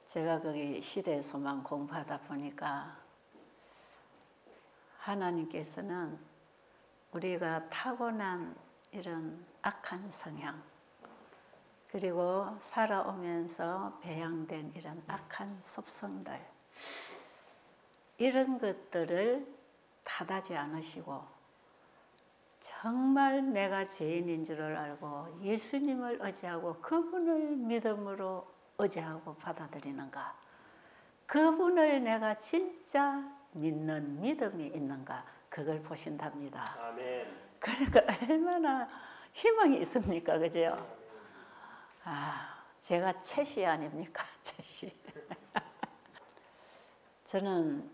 제가 거기 시대 소망 공부하다 보니까 하나님께서는 우리가 타고난 이런 악한 성향, 그리고 살아오면서 배양된 이런 악한 습성들, 이런 것들을 탓하지 않으시고 정말 내가 죄인인 줄을 알고 예수님을 의지하고 그분을 믿음으로 의지하고 받아들이는가, 그분을 내가 진짜 믿는 믿음이 있는가, 그걸 보신답니다. 아멘. 그러니까 얼마나 희망이 있습니까, 그죠? 제가 채시 아닙니까, 채시. 저는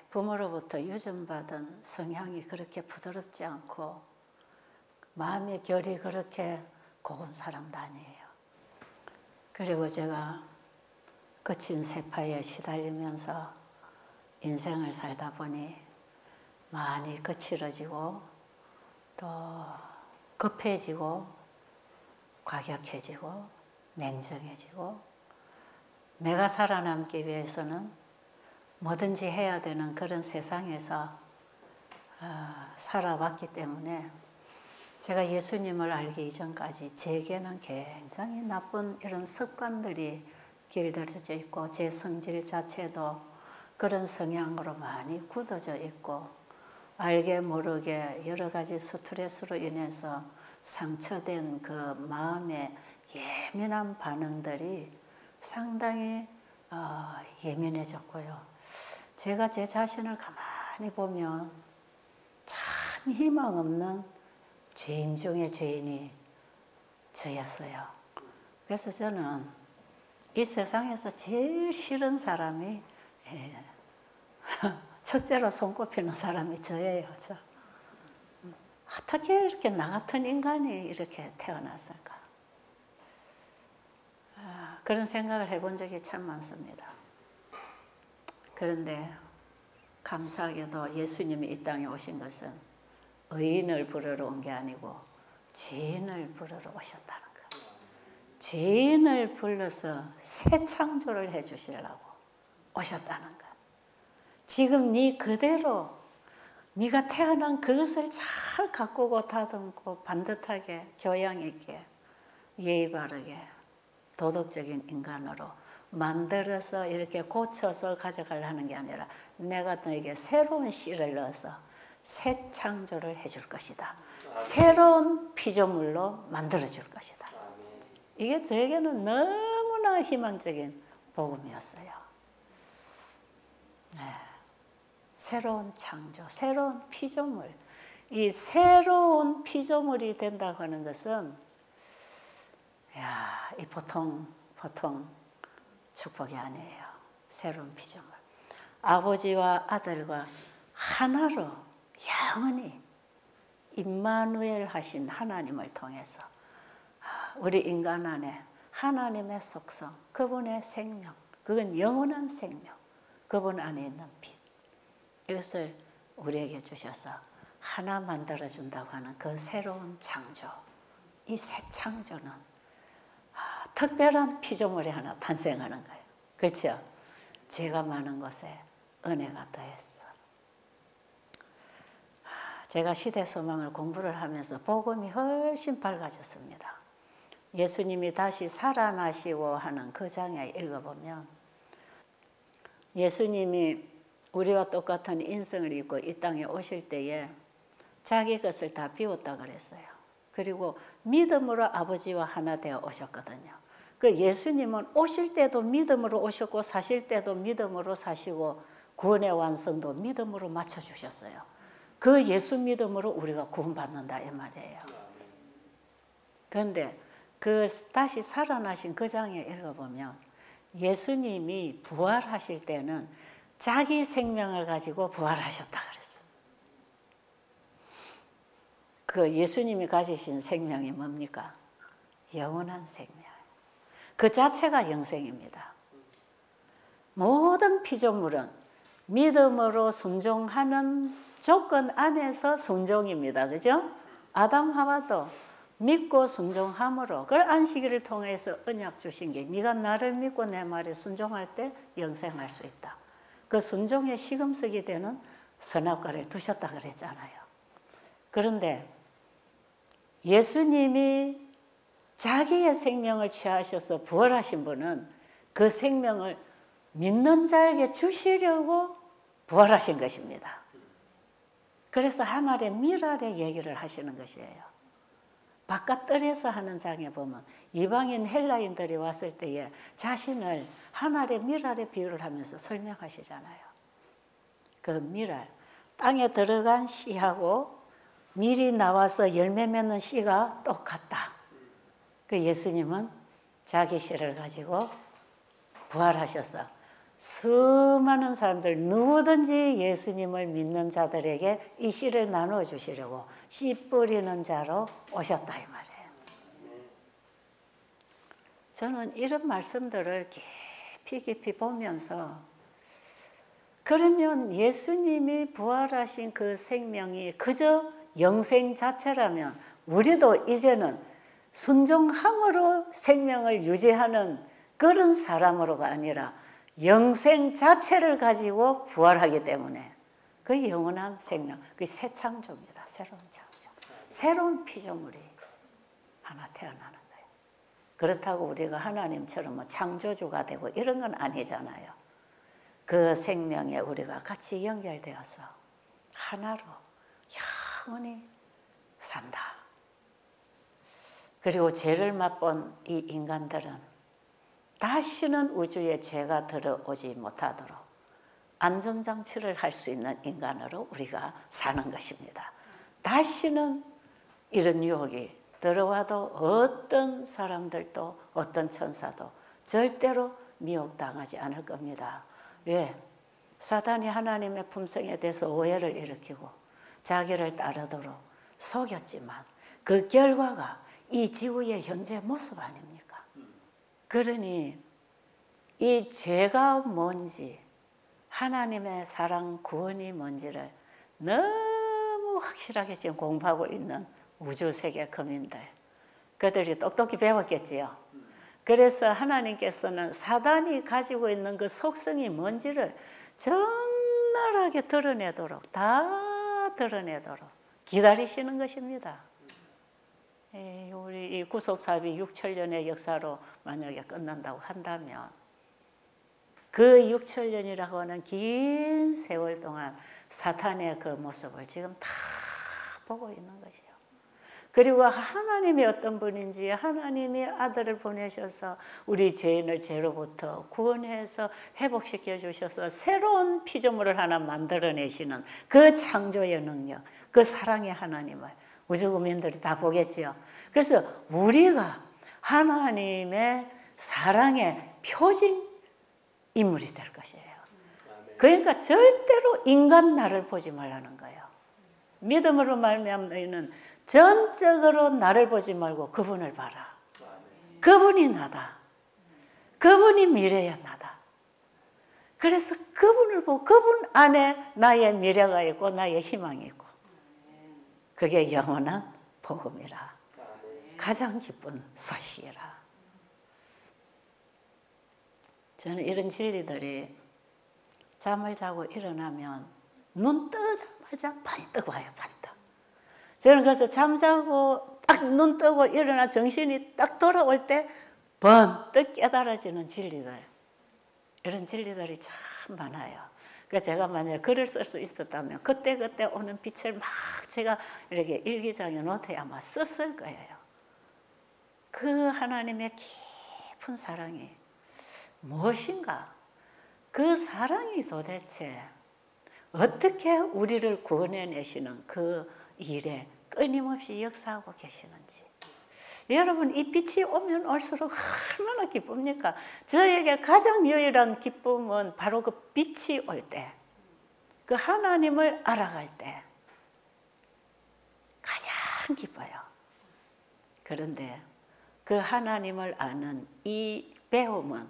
부모로부터 유전받은 성향이 그렇게 부드럽지 않고 마음의 결이 그렇게 고운 사람도 아니에요. 그리고 제가 거친 세파에 시달리면서 인생을 살다 보니 많이 거칠어지고 또 급해지고 과격해지고 냉정해지고, 내가 살아남기 위해서는 뭐든지 해야 되는 그런 세상에서 살아왔기 때문에 제가 예수님을 알기 이전까지 제게는 굉장히 나쁜 이런 습관들이 길들여져 있고, 제 성질 자체도 그런 성향으로 많이 굳어져 있고, 알게 모르게 여러 가지 스트레스로 인해서 상처된 그 마음의 예민한 반응들이 상당히 예민해졌고요. 제가 제 자신을 가만히 보면 참 희망 없는 죄인 중에 죄인이 저였어요. 그래서 저는 이 세상에서 제일 싫은 사람이 첫째로 손꼽히는 사람이 저예요. 저. 어떻게 이렇게 나 같은 인간이 이렇게 태어났을까? 그런 생각을 해본 적이 참 많습니다. 그런데 감사하게도 예수님이 이 땅에 오신 것은 의인을 부르러 온 게 아니고 죄인을 부르러 오셨다는 거. 죄인을 불러서 새 창조를 해주시려고 오셨다는 거. 지금 네 그대로 네가 태어난 그것을 잘 가꾸고 다듬고 반듯하게 교양 있게 예의 바르게 도덕적인 인간으로 만들어서 이렇게 고쳐서 가져가려는 게 아니라 내가 너에게 새로운 씨를 넣어서 새 창조를 해줄 것이다. 새로운 피조물로 만들어줄 것이다. 이게 저에게는 너무나 희망적인 복음이었어요. 네. 새로운 창조, 새로운 피조물. 이 새로운 피조물이 된다고 하는 것은 이 보통 축복이 아니에요. 새로운 피조물. 아버지와 아들과 하나로 영원히 임마누엘 하신 하나님을 통해서 우리 인간 안에 하나님의 속성, 그분의 생명, 그건 영원한 생명, 그분 안에 있는 빛, 이것을 우리에게 주셔서 하나 만들어준다고 하는 그 새로운 창조, 이 새 창조는 특별한 피조물이 하나 탄생하는 거예요. 그렇죠? 죄가 많은 곳에 은혜가 더했어. 제가 시대소망을 공부를 하면서 복음이 훨씬 밝아졌습니다. 예수님이 다시 살아나시고 하는 그 장에 읽어보면 예수님이 우리와 똑같은 인성을 입고 이 땅에 오실 때에 자기 것을 다 비웠다 그랬어요. 그리고 믿음으로 아버지와 하나 되어 오셨거든요. 그 예수님은 오실 때도 믿음으로 오셨고 사실 때도 믿음으로 사시고 구원의 완성도 믿음으로 맞춰주셨어요. 그 예수 믿음으로 우리가 구원받는다 이 말이에요. 그런데 그 다시 살아나신 그 장에 읽어보면 예수님이 부활하실 때는 자기 생명을 가지고 부활하셨다 그랬어요. 그 예수님이 가지신 생명이 뭡니까? 영원한 생명. 그 자체가 영생입니다. 모든 피조물은 믿음으로 순종하는 조건 안에서 순종입니다. 그죠? 아담 하와도 믿고 순종함으로 그 안식일을 통해서 언약 주신 게 네가 나를 믿고 내 말에 순종할 때 영생할 수 있다. 그 순종의 시금석이 되는 선악과를 두셨다 그랬잖아요. 그런데 예수님이 자기의 생명을 취하셔서 부활하신 분은 그 생명을 믿는 자에게 주시려고 부활하신 것입니다. 그래서 하늘의 미랄의 얘기를 하시는 것이에요. 바깥뜰에서 하는 장에 보면 이방인 헬라인들이 왔을 때에 자신을 하늘의 미랄의 비유를 하면서 설명하시잖아요. 그 미랄, 땅에 들어간 씨하고 밀이 나와서 열매 맺는 씨가 똑같다. 그 예수님은 자기 씨를 가지고 부활하셔서 수많은 사람들 누구든지 예수님을 믿는 자들에게 이 씨를 나누어 주시려고 씨 뿌리는 자로 오셨다 이 말이에요. 저는 이런 말씀들을 깊이 보면서 그러면 예수님이 부활하신 그 생명이 그저 영생 자체라면 우리도 이제는 순종함으로 생명을 유지하는 그런 사람으로가 아니라 영생 자체를 가지고 부활하기 때문에 그 영원한 생명, 그 새 창조입니다. 새로운 창조. 새로운 피조물이 하나 태어나는 거예요. 그렇다고 우리가 하나님처럼 뭐 창조주가 되고 이런 건 아니잖아요. 그 생명에 우리가 같이 연결되어서 하나로 영원히 산다. 그리고 죄를 맛본 이 인간들은 다시는 우주에 죄가 들어오지 못하도록 안전장치를 할 수 있는 인간으로 우리가 사는 것입니다. 다시는 이런 유혹이 들어와도 어떤 사람들도 어떤 천사도 절대로 미혹당하지 않을 겁니다. 왜? 사단이 하나님의 품성에 대해서 오해를 일으키고 자기를 따르도록 속였지만 그 결과가 이 지구의 현재 모습 아닙니까? 그러니 이 죄가 뭔지 하나님의 사랑 구원이 뭔지를 너무 확실하게 지금 공부하고 있는 우주세계 거민들, 그들이 똑똑히 배웠겠지요. 그래서 하나님께서는 사단이 가지고 있는 그 속성이 뭔지를 적나라하게 드러내도록, 다 드러내도록 기다리시는 것입니다. 우리 이 구속사업이 6천년의 역사로 만약에 끝난다고 한다면 그 6천년이라고 하는 긴 세월 동안 사탄의 그 모습을 지금 다 보고 있는 것이에요. 그리고 하나님이 어떤 분인지, 하나님이 아들을 보내셔서 우리 죄인을 죄로부터 구원해서 회복시켜 주셔서 새로운 피조물을 하나 만들어내시는 그 창조의 능력, 그 사랑의 하나님을 우주국민들이 다 보겠지요. 그래서 우리가 하나님의 사랑의 표징 인물이 될 것이에요. 그러니까 절대로 인간 나를 보지 말라는 거예요. 믿음으로 말미암아 너희는 전적으로 나를 보지 말고 그분을 봐라. 그분이 나다. 그분이 미래의 나다. 그래서 그분을 보고 그분 안에 나의 미래가 있고 나의 희망이 있고 그게 영원한 복음이라. 가장 기쁜 소식이라. 저는 이런 진리들이 잠을 자고 일어나면 눈 뜨자마자 반떡 와요. 반떡. 저는 그래서 잠자고 딱 눈 뜨고 일어나 정신이 딱 돌아올 때 번뜩 깨달아지는 진리들. 이런 진리들이 참 많아요. 그래서 제가 만약에 글을 쓸 수 있었다면 그때그때 오는 빛을 막 제가 이렇게 일기장에 노트에 아마 썼을 거예요. 그 하나님의 깊은 사랑이 무엇인가? 그 사랑이 도대체 어떻게 우리를 구원해내시는 그 일에 끊임없이 역사하고 계시는지. 여러분, 이 빛이 오면 올수록 얼마나 기쁩니까? 저에게 가장 유일한 기쁨은 바로 그 빛이 올 때, 그 하나님을 알아갈 때 가장 기뻐요. 그런데 그 하나님을 아는 이 배움은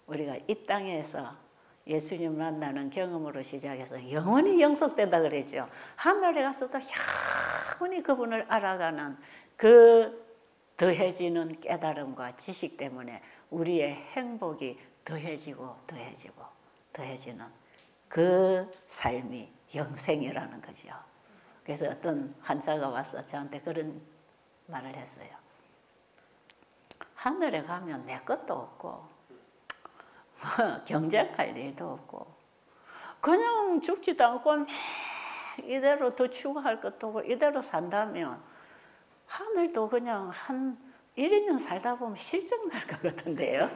우리가 이 땅에서 예수님 만나는 경험으로 시작해서 영원히 영속된다 그랬죠. 하늘에 가서도 영원히 그분을 알아가는 그 더해지는 깨달음과 지식 때문에 우리의 행복이 더해지고 더해지고 더해지는 그 삶이 영생이라는 거죠. 그래서 어떤 환자가 와서 저한테 그런 말을 했어요. 하늘에 가면 내 것도 없고 경쟁할 일도 없고 그냥 죽지도 않고 이대로 더 추구할 것도 없고 이대로 산다면 하늘도 그냥 한 1, 2년 살다 보면 실증 날 것 같은데요.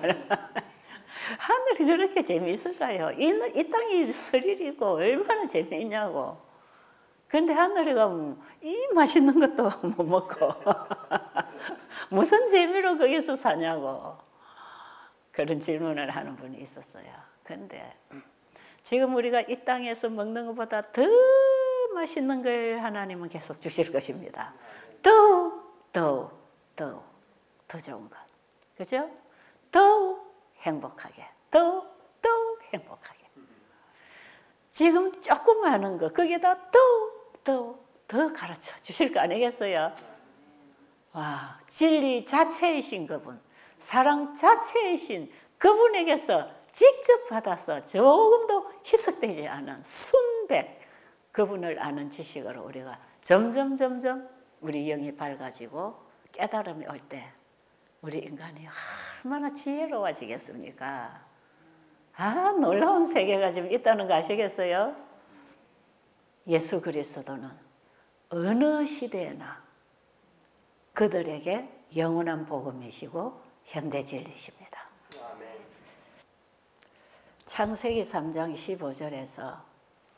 하늘이 그렇게 재미있을까요? 이 땅이 스릴이고 얼마나 재미있냐고. 근데 하늘에 가면 이 맛있는 것도 못 먹고 무슨 재미로 거기서 사냐고 그런 질문을 하는 분이 있었어요. 근데 지금 우리가 이 땅에서 먹는 것보다 더 맛있는 걸 하나님은 계속 주실 것입니다. 더 좋은 것. 그죠? 더 행복하게. 더 행복하게. 지금 조금 하는 거, 거기다 더 가르쳐 주실 거 아니겠어요? 와, 진리 자체이신 그분, 사랑 자체이신 그분에게서 직접 받아서 조금도 희석되지 않은 순백, 그분을 아는 지식으로 우리가 점점 우리 영이 밝아지고 깨달음이 올 때 우리 인간이 얼마나 지혜로워지겠습니까? 아, 놀라운 세계가 지금 있다는 거 아시겠어요? 예수 그리스도는 어느 시대에나 그들에게 영원한 복음이시고 현대 진리십니다. 창세기 3장 15절에서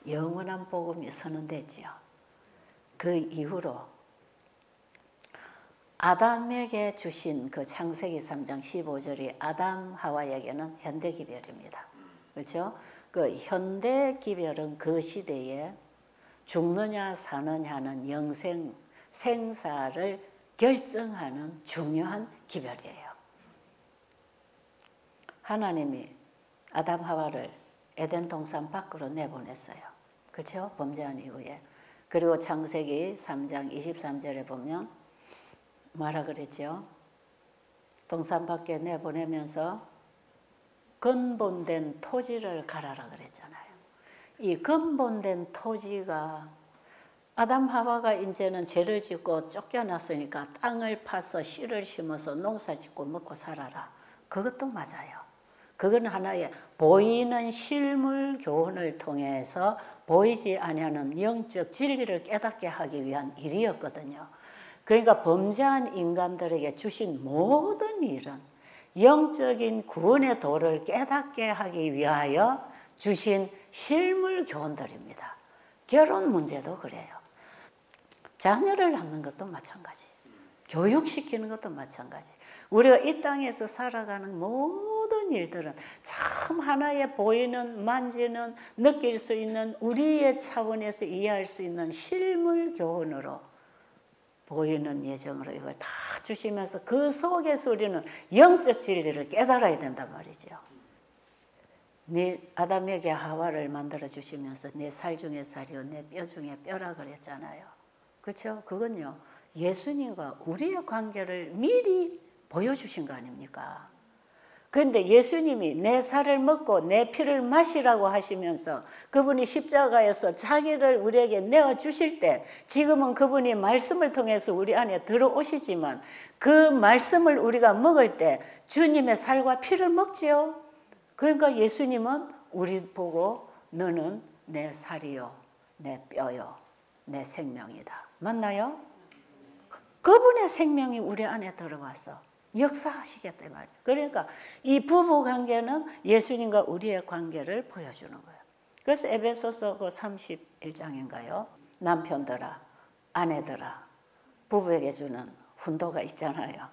영원한 복음이 선언됐지요. 그 이후로 아담에게 주신 그 창세기 3장 15절이 아담 하와에게는 현대 기별입니다. 그렇죠? 그 현대 기별은 그 시대에 죽느냐 사느냐는 영생 생사를 결정하는 중요한 기별이에요. 하나님이 아담 하와를 에덴 동산 밖으로 내보냈어요. 그렇죠? 범죄한 이후에. 그리고 창세기 3장 23절에 보면 뭐라 그랬죠? 동산 밖에 내보내면서 근본된 토지를 갈아라 그랬잖아요. 이 근본된 토지가 아담 하와가 이제는 죄를 짓고 쫓겨났으니까 땅을 파서 씨를 심어서 농사 짓고 먹고 살아라. 그것도 맞아요. 그건 하나의 보이는 실물 교훈을 통해서 보이지 아니하는 영적 진리를 깨닫게 하기 위한 일이었거든요. 그러니까 범죄한 인간들에게 주신 모든 일은 영적인 구원의 도를 깨닫게 하기 위하여 주신 실물 교훈들입니다. 결혼 문제도 그래요. 자녀를 낳는 것도 마찬가지. 교육시키는 것도 마찬가지. 우리가 이 땅에서 살아가는 모든 일들은 참 하나의 보이는, 만지는, 느낄 수 있는 우리의 차원에서 이해할 수 있는 실물 교훈으로 보이는 예정으로 이걸 다 주시면서 그 속에서 우리는 영적 진리를 깨달아야 된단 말이죠. 네 아담에게 하와를 만들어 주시면서 내 살 중에 살이요 내 뼈 중에 뼈라 그랬잖아요. 그렇죠? 그건요 예수님과 우리의 관계를 미리 보여주신 거 아닙니까? 그런데 예수님이 내 살을 먹고 내 피를 마시라고 하시면서 그분이 십자가에서 자기를 우리에게 내어주실 때 지금은 그분이 말씀을 통해서 우리 안에 들어오시지만 그 말씀을 우리가 먹을 때 주님의 살과 피를 먹지요. 그러니까 예수님은 우리 보고 너는 내 살이요 내 뼈요 내 생명이다. 맞나요? 그분의 생명이 우리 안에 들어와서 역사하시겠다 말이에요. 그러니까 이 부부 관계는 예수님과 우리의 관계를 보여주는 거예요. 그래서 에베소서 그 31장인가요? 남편들아, 아내들아, 부부에게 주는 훈도가 있잖아요.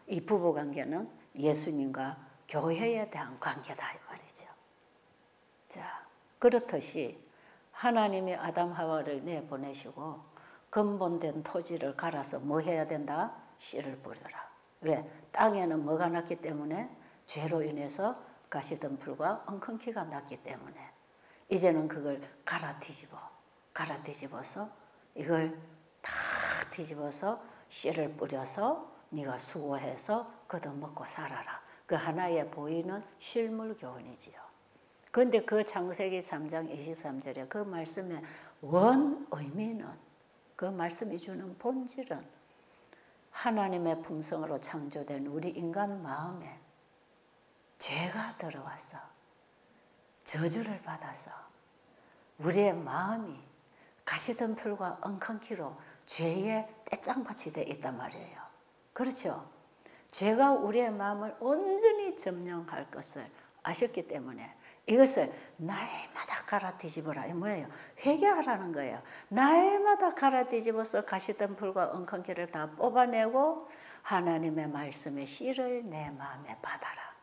이 부부 관계는 예수님과 교회에 대한 관계다 이 말이죠. 자, 그렇듯이 하나님이 아담 하와를 내보내시고 근본된 토지를 갈아서 뭐 해야 된다? 씨를 뿌려라. 왜? 땅에는 뭐가 났기 때문에 죄로 인해서 가시덤불과 엉겅퀴가 났기 때문에 이제는 그걸 갈아 뒤집어서 이걸 다 뒤집어서 씨를 뿌려서 네가 수고해서 걷어먹고 살아라. 그 하나의 보이는 실물 교훈이지요. 그런데 그 창세기 3장 23절에 그 말씀의 원 의미는, 그 말씀이 주는 본질은 하나님의 품성으로 창조된 우리 인간 마음에 죄가 들어와서 저주를 받아서 우리의 마음이 가시덤불과 엉겅퀴로 죄의 떼짱밭이 되어 있단 말이에요. 그렇죠? 죄가 우리의 마음을 온전히 점령할 것을 아셨기 때문에 이것을 날마다 갈아 뒤집어라. 이 뭐예요? 회개하라는 거예요. 날마다 갈아 뒤집어서 가시덤불과 엉겅퀴를 다 뽑아내고 하나님의 말씀의 씨를 내 마음에 받아라.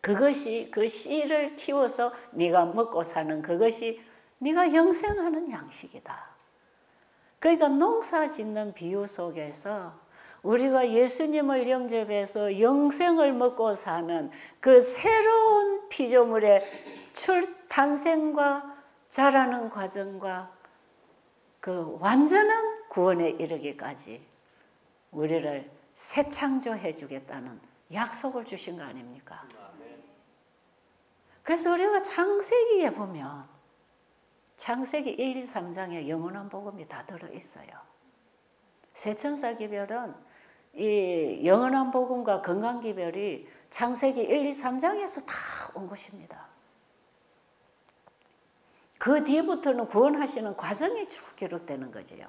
그것이, 그 씨를 키워서 네가 먹고 사는 그것이 네가 영생하는 양식이다. 그러니까 농사 짓는 비유 속에서 우리가 예수님을 영접해서 영생을 먹고 사는 그 새로운 피조물의 탄생과 자라는 과정과 그 완전한 구원에 이르기까지 우리를 새 창조해 주겠다는 약속을 주신 거 아닙니까? 그래서 우리가 창세기에 보면 창세기 1, 2, 3장에 영원한 복음이 다 들어있어요. 세천사 기별은 이 영원한 복음과 건강 기별이 창세기 1, 2, 3장에서 다 온 것입니다. 그 뒤부터는 구원하시는 과정이 쭉 기록되는 거지요.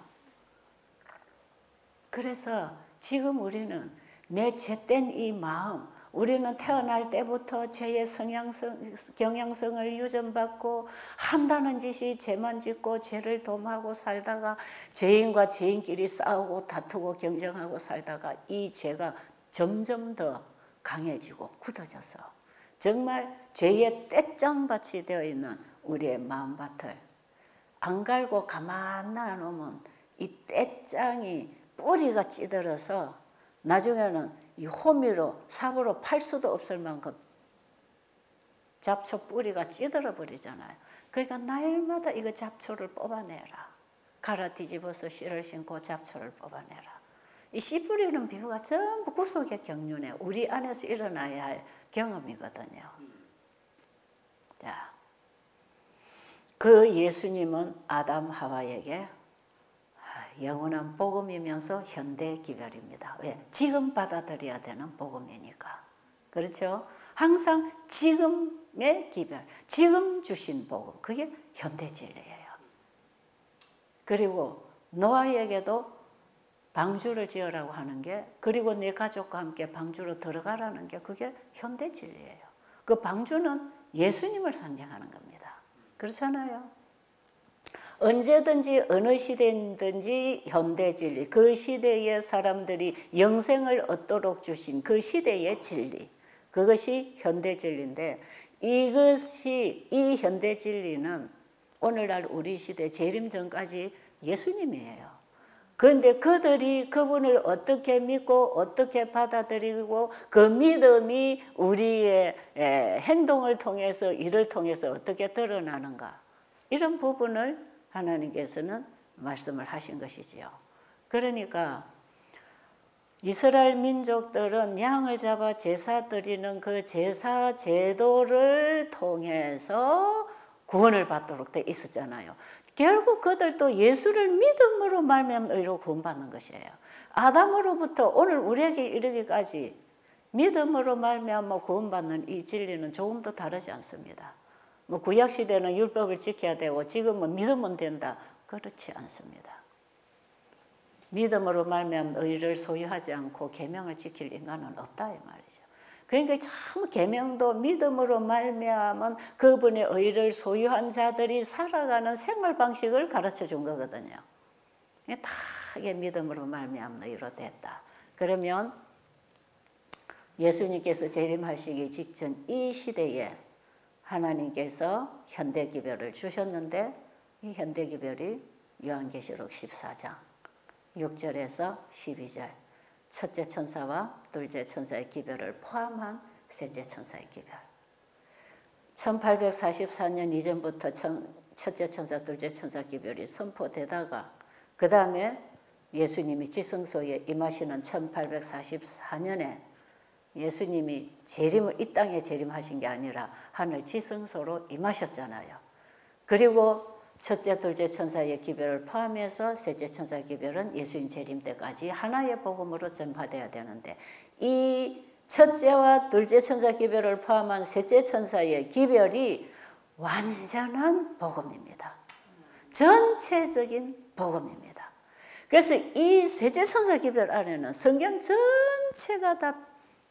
그래서 지금 우리는 내 죄된 이 마음, 우리는 태어날 때부터 죄의 경향성을 유전받고 한다는 짓이 죄만 짓고 죄를 dom하고 살다가 죄인과 죄인끼리 싸우고 다투고 경쟁하고 살다가 이 죄가 점점 더 강해지고 굳어져서 정말 죄의 떼짱밭이 되어 있는 우리의 마음밭을 안 갈고 가만 놔놓으면 이 떼짱이 뿌리가 찌들어서 나중에는 이 호미로 삽으로 팔 수도 없을 만큼 잡초 뿌리가 찌들어 버리잖아요. 그러니까 날마다 이거 잡초를 뽑아내라. 갈아 뒤집어서 씨를 심고 잡초를 뽑아내라. 이 씨 뿌리는 비유가 전부 구속의 경륜에 우리 안에서 일어나야 할 경험이거든요. 자, 그 예수님은 아담 하와에게 영원한 복음이면서 현대 기별입니다. 왜? 지금 받아들여야 되는 복음이니까. 그렇죠? 항상 지금의 기별, 지금 주신 복음, 그게 현대 진리예요. 그리고 노아에게도 방주를 지으라고 하는 게, 그리고 내 가족과 함께 방주로 들어가라는 게 그게 현대 진리예요. 그 방주는 예수님을 상징하는 겁니다. 그렇잖아요. 언제든지 어느 시대든지 현대 진리, 그 시대의 사람들이 영생을 얻도록 주신 그 시대의 진리, 그것이 현대 진리인데, 이 현대 진리는 오늘날 우리 시대 재림 전까지 예수님이에요. 그런데 그들이 그분을 어떻게 믿고 어떻게 받아들이고 그 믿음이 우리의 행동을 통해서, 일을 통해서 어떻게 드러나는가, 이런 부분을 하나님께서는 말씀을 하신 것이지요. 그러니까 이스라엘 민족들은 양을 잡아 제사 드리는 그 제사 제도를 통해서 구원을 받도록 돼 있었잖아요. 결국 그들도 예수를 믿음으로 말미암아 의로 구원받는 것이에요. 아담으로부터 오늘 우리에게 이르기까지 믿음으로 말미암아 구원받는 이 진리는 조금도 다르지 않습니다. 뭐 구약 시대는 율법을 지켜야 되고 지금은 믿으면 된다, 그렇지 않습니다. 믿음으로 말미암아 의를 소유하지 않고 계명을 지킬 인간은 없다 이 말이죠. 그러니까 참 계명도 믿음으로 말미암은 그분의 의를 소유한 자들이 살아가는 생활 방식을 가르쳐 준 거거든요. 다 이게 믿음으로 말미암아 의로 됐다. 그러면 예수님께서 재림하시기 직전 이 시대에 하나님께서 현대기별을 주셨는데, 이 현대기별이 요한계시록 14장 6절에서 12절, 첫째 천사와 둘째 천사의 기별을 포함한 셋째 천사의 기별. 1844년 이전부터 첫째 천사, 둘째 천사 기별이 선포되다가 그 다음에 예수님이 지성소에 임하시는 1844년에 예수님이 재림을 이 땅에 재림하신 게 아니라 하늘 지성소로 임하셨잖아요. 그리고 첫째, 둘째 천사의 기별을 포함해서 셋째 천사의 기별은 예수님 재림 때까지 하나의 복음으로 전파돼야 되는데 이 첫째와 둘째 천사 기별을 포함한 셋째 천사의 기별이 완전한 복음입니다. 전체적인 복음입니다. 그래서 이 셋째 천사 기별 안에는 성경 전체가 다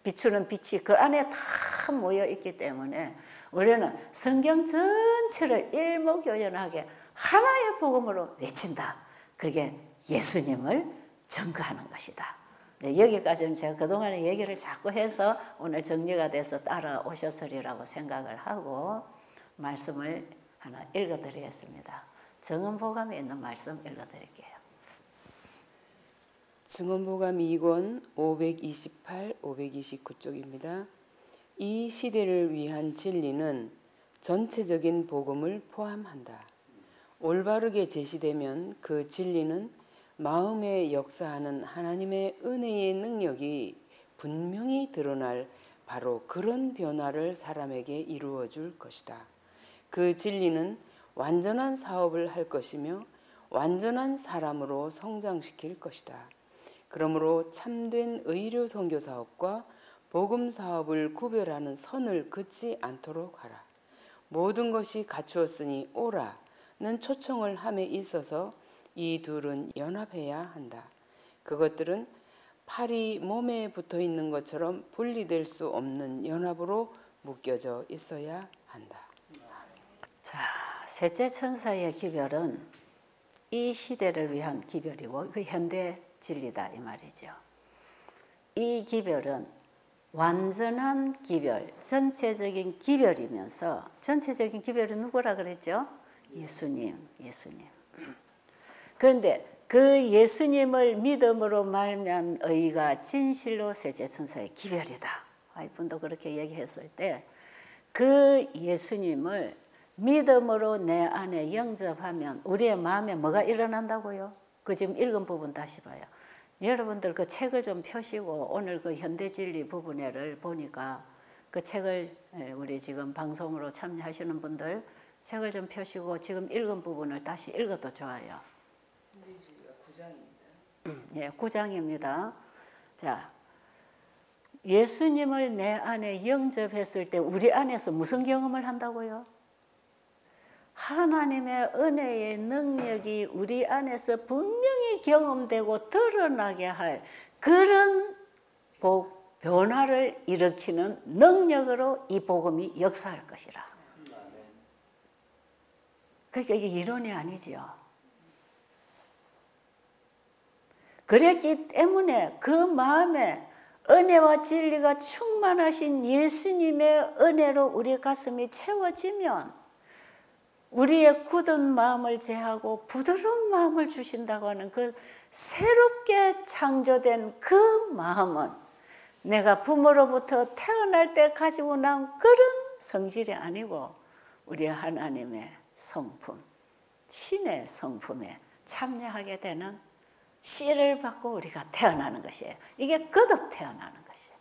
비추는 빛이 그 안에 다 모여 있기 때문에 우리는 성경 전체를 일목요연하게 하나의 복음으로 외친다. 그게 예수님을 증거하는 것이다. 네, 여기까지는 제가 그동안의 얘기를 자꾸 해서 오늘 정리가 돼서 따라오셨으리라고 생각을 하고 말씀을 하나 읽어드리겠습니다. 증언보감에 있는 말씀 읽어드릴게요. 증언보감 2권 528, 529쪽입니다. 이 시대를 위한 진리는 전체적인 복음을 포함한다. 올바르게 제시되면 그 진리는 마음에 역사하는 하나님의 은혜의 능력이 분명히 드러날 바로 그런 변화를 사람에게 이루어 줄 것이다. 그 진리는 완전한 사업을 할 것이며 완전한 사람으로 성장시킬 것이다. 그러므로 참된 의료 선교 사업과 복음 사업을 구별하는 선을 긋지 않도록 하라. 모든 것이 갖추었으니 오라는 초청을 함에 있어서 이 둘은 연합해야 한다. 그것들은 팔이 몸에 붙어 있는 것처럼 분리될 수 없는 연합으로 묶여져 있어야 한다. 자, 셋째 천사의 기별은 이 시대를 위한 기별이고 그 현대 진리다 이 말이죠. 이 기별은 완전한 기별, 전체적인 기별이면서 전체적인 기별은 누구라 그랬죠? 예수님. 그런데 그 예수님을 믿음으로 말미암은 의가 진실로 셋째 천사의 기별이다. 이분도 그렇게 얘기했을 때 그 예수님을 믿음으로 내 안에 영접하면 우리의 마음에 뭐가 일어난다고요? 그 지금 읽은 부분 다시 봐요. 여러분들 그 책을 좀 펴시고 오늘 그 현대진리 부분회를 보니까 그 책을 우리 지금 방송으로 참여하시는 분들 책을 좀 펴시고 지금 읽은 부분을 다시 읽어도 좋아요. 현대진리가 9장입니다. 예, 9장입니다. 자, 예수님을 내 안에 영접했을 때 우리 안에서 무슨 경험을 한다고요? 하나님의 은혜의 능력이 우리 안에서 분명히 경험되고 드러나게 할 그런 변화를 일으키는 능력으로 이 복음이 역사할 것이라. 그러니까 이게 이론이 아니지요. 그랬기 때문에 그 마음에 은혜와 진리가 충만하신 예수님의 은혜로 우리 가슴이 채워지면 우리의 굳은 마음을 제하고 부드러운 마음을 주신다고 하는 그 새롭게 창조된 그 마음은 내가 부모로부터 태어날 때 가지고 난 그런 성질이 아니고 우리 하나님의 성품, 신의 성품에 참여하게 되는 씨를 받고 우리가 태어나는 것이에요. 이게 거듭 태어나는 것이에요.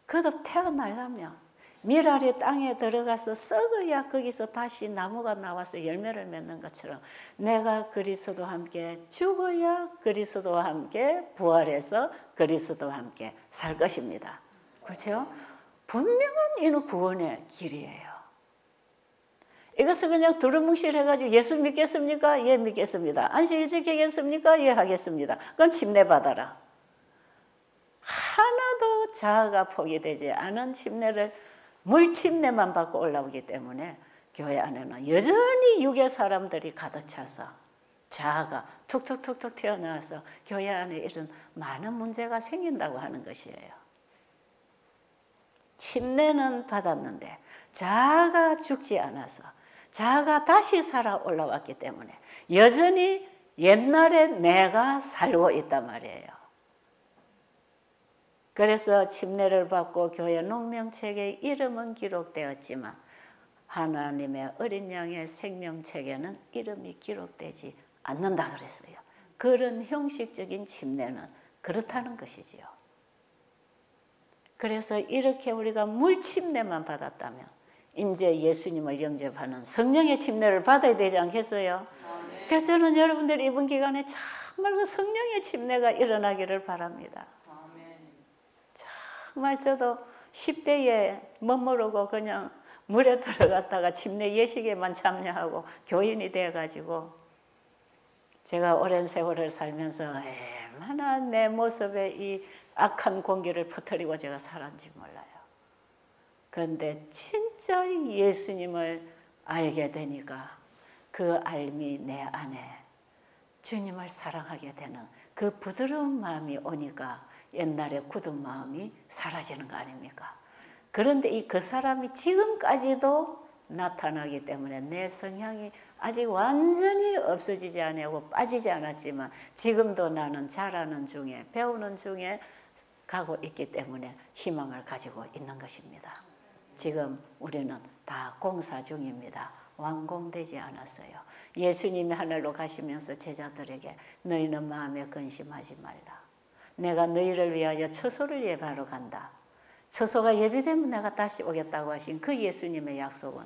거듭 태어나려면 밀알이 땅에 들어가서 썩어야 거기서 다시 나무가 나와서 열매를 맺는 것처럼 내가 그리스도와 함께 죽어야 그리스도와 함께 부활해서 그리스도와 함께 살 것입니다. 그렇죠? 분명한 이는 구원의 길이에요. 이것을 그냥 두루뭉실해가지고 예수 믿겠습니까? 예, 믿겠습니다. 안식일 지키겠습니까? 예, 하겠습니다. 그럼 침례받아라. 하나도 자아가 포기되지 않은 침례를 물침례만 받고 올라오기 때문에 교회 안에는 여전히 육의 사람들이 가득 차서 자아가 툭툭툭툭 튀어나와서 교회 안에 이런 많은 문제가 생긴다고 하는 것이에요. 침례는 받았는데 자아가 죽지 않아서 자아가 다시 살아 올라왔기 때문에 여전히 옛날에 내가 살고 있단 말이에요. 그래서 침례를 받고 교회 농명책에 이름은 기록되었지만 하나님의 어린 양의 생명책에는 이름이 기록되지 않는다 그랬어요. 그런 형식적인 침례는 그렇다는 것이지요. 그래서 이렇게 우리가 물 침례만 받았다면 이제 예수님을 영접하는 성령의 침례를 받아야 되지 않겠어요? 그래서 저는 여러분들 이번 기간에 정말 그 성령의 침례가 일어나기를 바랍니다. 정말 저도 10대에 멋모르고 그냥 물에 들어갔다가 침례 예식에만 참여하고 교인이 돼가지고 제가 오랜 세월을 살면서 얼마나 내 모습에 이 악한 공기를 퍼뜨리고 제가 살았는지 몰라요. 그런데 진짜 예수님을 알게 되니까 그 알미 내 안에 주님을 사랑하게 되는 그 부드러운 마음이 오니까 옛날에 굳은 마음이 사라지는 거 아닙니까? 그런데 그 사람이 지금까지도 나타나기 때문에 내 성향이 아직 완전히 없어지지 않고 빠지지 않았지만 지금도 나는 자라는 중에 배우는 중에 가고 있기 때문에 희망을 가지고 있는 것입니다. 지금 우리는 다 공사 중입니다. 완공되지 않았어요. 예수님이 하늘로 가시면서 제자들에게 너희는 마음에 근심하지 말라. 내가 너희를 위하여 처소를 예배하러 간다. 처소가 예비되면 내가 다시 오겠다고 하신 그 예수님의 약속은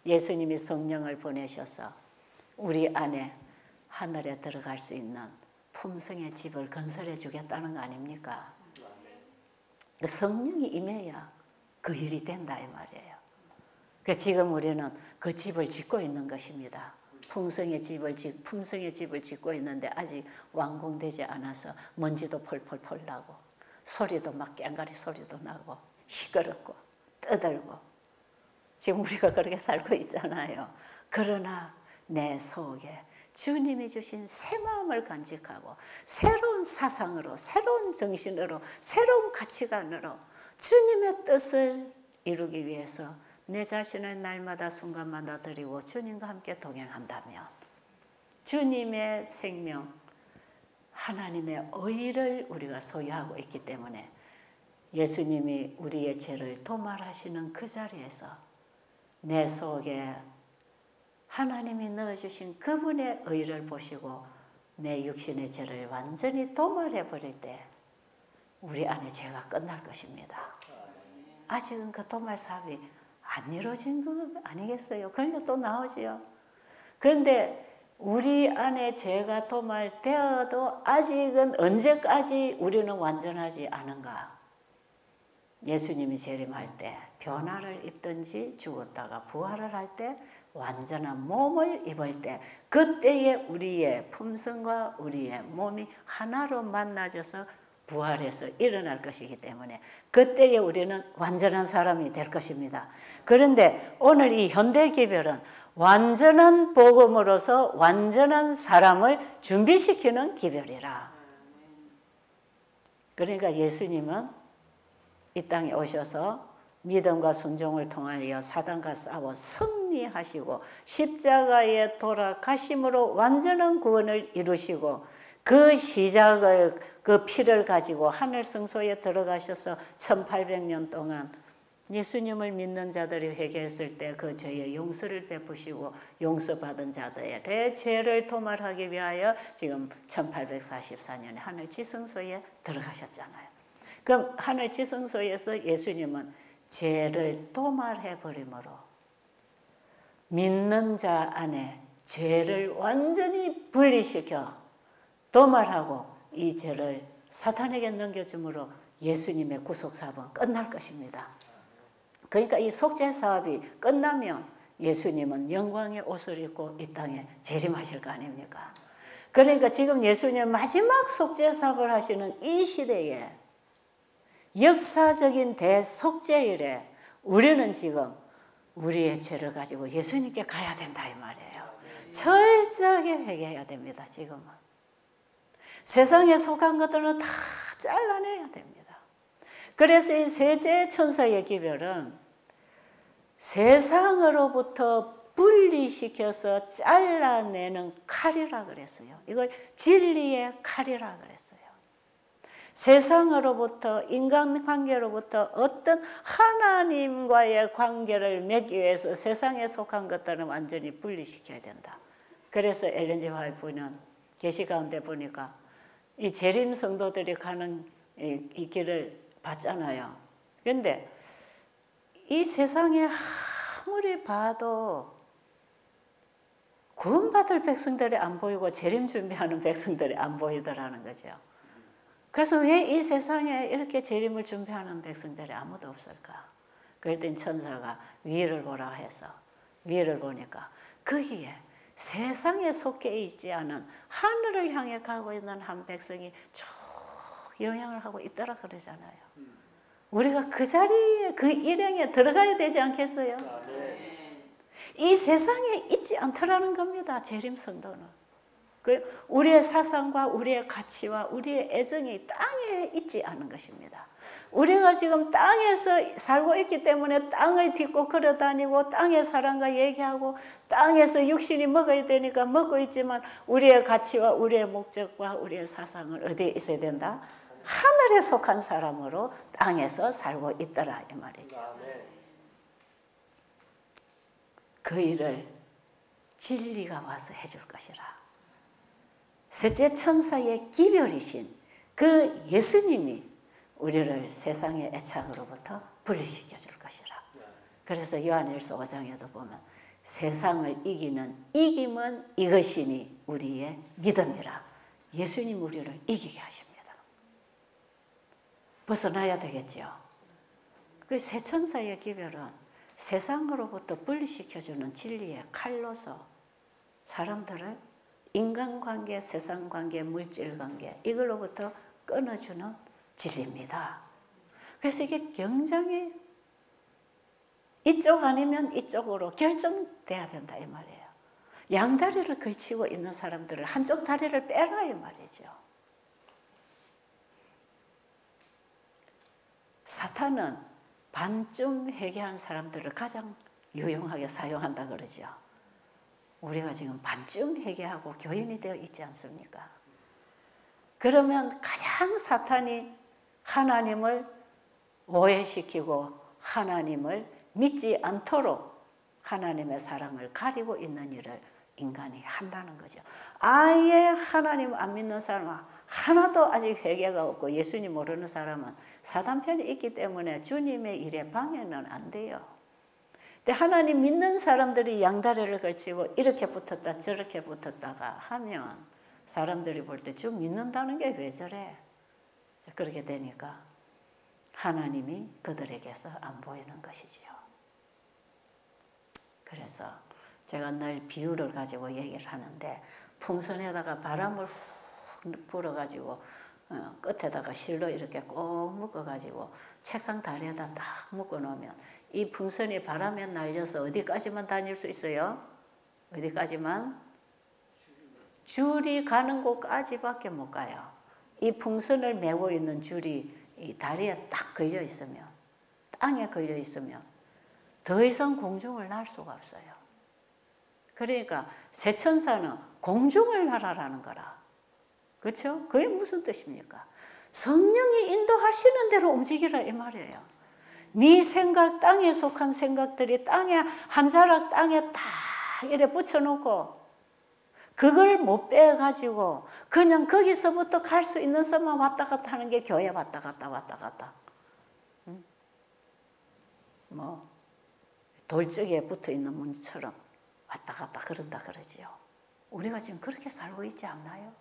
예수님이 성령을 보내셔서 우리 안에 하늘에 들어갈 수 있는 품성의 집을 건설해 주겠다는 거 아닙니까? 그 성령이 임해야 그 일이 된다 이 말이에요. 그 지금 우리는 그 집을 짓고 있는 것입니다. 품성의 집을 짓고 있는데 아직 완공되지 않아서 먼지도 펄펄 나고 소리도 막 깽가리 소리도 나고 시끄럽고 떠들고 지금 우리가 그렇게 살고 있잖아요. 그러나 내 속에 주님이 주신 새 마음을 간직하고 새로운 사상으로 새로운 정신으로 새로운 가치관으로 주님의 뜻을 이루기 위해서 내 자신을 날마다 순간마다 드리고 주님과 함께 동행한다면 주님의 생명 하나님의 의를 우리가 소유하고 있기 때문에 예수님이 우리의 죄를 도말하시는 그 자리에서 내 속에 하나님이 넣어주신 그분의 의를 보시고 내 육신의 죄를 완전히 도말해 버릴 때 우리 안에 죄가 끝날 것입니다. 아직은 그 도말 사업이 안 이루어진 거 아니겠어요? 그러니까 또 나오지요. 그런데 우리 안에 죄가 도말되어도 아직은 언제까지 우리는 완전하지 않은가? 예수님이 재림할 때 변화를 입든지 죽었다가 부활을 할 때 완전한 몸을 입을 때 그때에 우리의 품성과 우리의 몸이 하나로 만나져서 부활해서 일어날 것이기 때문에 그때에 우리는 완전한 사람이 될 것입니다. 그런데 오늘 이 현대기별은 완전한 복음으로서 완전한 사람을 준비시키는 기별이라. 그러니까 예수님은 이 땅에 오셔서 믿음과 순종을 통하여 사단과 싸워 승리하시고 십자가에 돌아가심으로 완전한 구원을 이루시고 그 시작을 그 피를 가지고 하늘 성소에 들어가셔서 1800년 동안 예수님을 믿는 자들이 회개했을 때 그 죄의 용서를 베푸시고 용서받은 자들의 죄를 도말하기 위하여 지금 1844년에 하늘 지성소에 들어가셨잖아요. 그럼 하늘 지성소에서 예수님은 죄를 도말해 버림으로 믿는 자 안에 죄를 완전히 분리시켜 도말하고 이 죄를 사탄에게 넘겨줌으로 예수님의 구속 사업은 끝날 것입니다. 그러니까 이 속죄 사업이 끝나면 예수님은 영광의 옷을 입고 이 땅에 재림하실 거 아닙니까? 그러니까 지금 예수님 마지막 속죄 사업을 하시는 이 시대에 역사적인 대속죄일에 우리는 지금 우리의 죄를 가지고 예수님께 가야 된다 이 말이에요. 철저하게 회개해야 됩니다. 지금은. 세상에 속한 것들은 다 잘라내야 됩니다. 그래서 이 세제 천사의 기별은 세상으로부터 분리시켜서 잘라내는 칼이라 그랬어요. 이걸 진리의 칼이라 그랬어요. 세상으로부터 인간관계로부터 어떤 하나님과의 관계를 맺기 위해서 세상에 속한 것들은 완전히 분리시켜야 된다. 그래서 엘렌 G 화이트는 계시 가운데 보니까 이 재림 성도들이 가는 이 길을 봤잖아요. 그런데 이 세상에 아무리 봐도 구원받을 백성들이 안 보이고 재림 준비하는 백성들이 안 보이더라는 거죠. 그래서 왜 이 세상에 이렇게 재림을 준비하는 백성들이 아무도 없을까? 그럴 땐 천사가 위를 보라 해서 위를 보니까 거기에 세상에 속해 있지 않은 하늘을 향해 가고 있는 한 백성이 쭉 영향을 하고 있더라 그러잖아요. 우리가 그 자리에 그 일행에 들어가야 되지 않겠어요? 이 세상에 있지 않더라는 겁니다. 재림 성도는. 우리의 사상과 우리의 가치와 우리의 애정이 땅에 있지 않은 것입니다. 우리가 지금 땅에서 살고 있기 때문에 땅을 딛고 걸어다니고 땅의 사람과 얘기하고 땅에서 육신이 먹어야 되니까 먹고 있지만 우리의 가치와 우리의 목적과 우리의 사상은 어디에 있어야 된다? 하늘에 속한 사람으로 땅에서 살고 있더라 이 말이죠. 그 일을 진리가 와서 해줄 것이라. 셋째 천사의 기별이신 그 예수님이 우리를 세상의 애착으로부터 분리시켜 줄 것이라. 그래서 요한일서 5장에도 보면 세상을 이기는 이김은 이것이니 우리의 믿음이라. 예수님 우리를 이기게 하십니다. 벗어나야 되겠죠. 그 세 천사의 기별은 세상으로부터 분리시켜주는 진리의 칼로서 사람들을 인간관계, 세상관계, 물질관계 이걸로부터 끊어주는 진리입니다. 그래서 이게 굉장히 이쪽 아니면 이쪽으로 결정돼야 된다 이 말이에요. 양다리를 걸치고 있는 사람들을 한쪽 다리를 빼라 이 말이죠. 사탄은 반쯤 회개한 사람들을 가장 유용하게 사용한다 그러죠. 우리가 지금 반쯤 회개하고 교인이 되어 있지 않습니까? 그러면 가장 사탄이 하나님을 오해시키고 하나님을 믿지 않도록 하나님의 사랑을 가리고 있는 일을 인간이 한다는 거죠. 아예 하나님 안 믿는 사람은 하나도 아직 회개가 없고 예수님 모르는 사람은 사단 편이 있기 때문에 주님의 일에 방해는 안 돼요. 근데 하나님 믿는 사람들이 양다리를 걸치고 이렇게 붙었다 저렇게 붙었다가 하면 사람들이 볼 때 주 믿는다는 게 왜 저래? 그렇게 되니까 하나님이 그들에게서 안 보이는 것이지요. 그래서 제가 늘 비유를 가지고 얘기를 하는데 풍선에다가 바람을 훅 불어가지고 끝에다가 실로 이렇게 꼭 묶어가지고 책상 다리에다 딱 묶어놓으면 이 풍선이 바람에 날려서 어디까지만 다닐 수 있어요? 어디까지만? 줄이 가는 곳까지밖에 못 가요. 이 풍선을 메고 있는 줄이 이 다리에 딱 걸려 있으면, 땅에 걸려 있으면 더 이상 공중을 날 수가 없어요. 그러니까 세천사는 공중을 날아라는 거라. 그렇죠? 그게 무슨 뜻입니까? 성령이 인도하시는 대로 움직이라 이 말이에요. 네 생각, 땅에 속한 생각들이 땅에 한 자락 땅에 딱 이래 붙여놓고 그걸 못 빼가지고 그냥 거기서부터 갈 수 있는 것만 왔다 갔다 하는 게 교회 왔다 갔다 왔다 갔다. 뭐 돌적에 붙어있는 문처럼 왔다 갔다 그런다 그러지요. 우리가 지금 그렇게 살고 있지 않나요?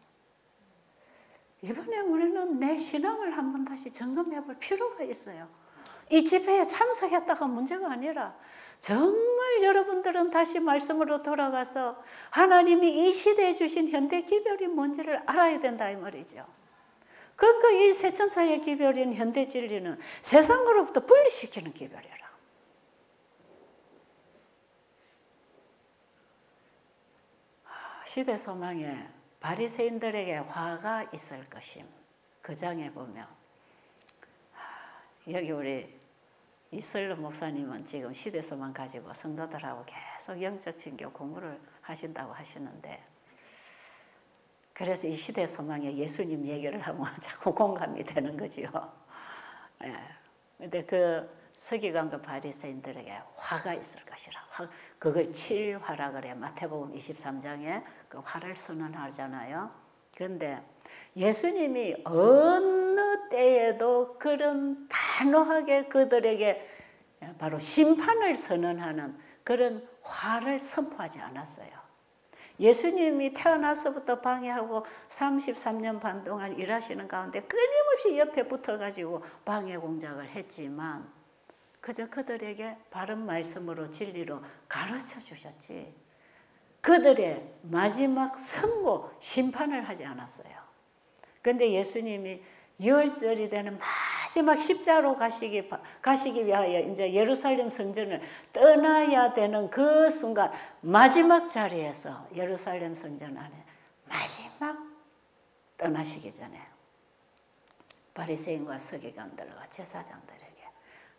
이번에 우리는 내 신앙을 한번 다시 점검해 볼 필요가 있어요. 이 집회에 참석했다가 문제가 아니라 정말 여러분들은 다시 말씀으로 돌아가서 하나님이 이 시대에 주신 현대 기별이 뭔지를 알아야 된다 이 말이죠. 그러니까 이 세천사의 기별인 현대 진리는 세상으로부터 분리시키는 기별이라. 시대 소망에 바리새인들에게 화가 있을 것임. 그 장에 보면 여기 우리 이슬로 목사님은 지금 시대 소망 가지고 성도들하고 계속 영적 진교 공부를 하신다고 하시는데 그래서 이 시대 소망에 예수님 얘기를 하면 자꾸 공감이 되는 거죠. 예. 근데 그 서기관과 바리새인들에게 화가 있을 것이라. 그걸 칠화라 그래. 마태복음 23장에 그 화를 선언하잖아요. 그런데 예수님이 어느 때에도 그런 단호하게 그들에게 바로 심판을 선언하는 그런 화를 선포하지 않았어요. 예수님이 태어나서부터 방해하고 33년 반 동안 일하시는 가운데 끊임없이 옆에 붙어가지고 방해 공작을 했지만 그저 그들에게 바른 말씀으로 진리로 가르쳐 주셨지 그들의 마지막 선고 심판을 하지 않았어요. 그런데 예수님이 유월절이 되는 마지막 십자로 가시기 위하여 이제 예루살렘 성전을 떠나야 되는 그 순간 마지막 자리에서 예루살렘 성전 안에 마지막 떠나시기 전에 바리새인과 서기관들과 제사장들에게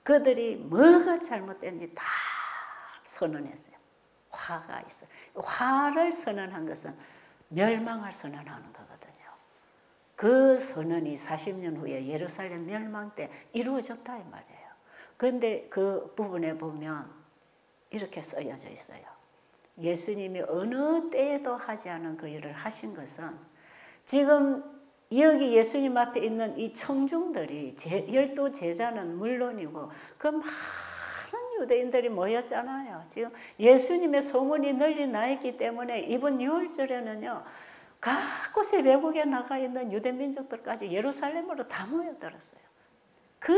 그들이 뭐가 잘못된지 다 선언했어요. 화가 있어요. 화를 선언한 것은 멸망을 선언하는 거거든요. 그 선언이 40년 후에 예루살렘 멸망 때 이루어졌다 이 말이에요. 그런데 그 부분에 보면 이렇게 쓰여져 있어요. 예수님이 어느 때에도 하지 않은 그 일을 하신 것은 지금 여기 예수님 앞에 있는 이 청중들이 12 제자는 물론이고 그 많은 유대인들이 모였잖아요. 지금 예수님의 소문이 널리 나 있기 때문에 이번 유월절에는요. 각 곳에 외국에 나가 있는 유대 민족들까지 예루살렘으로 다 모여들었어요. 그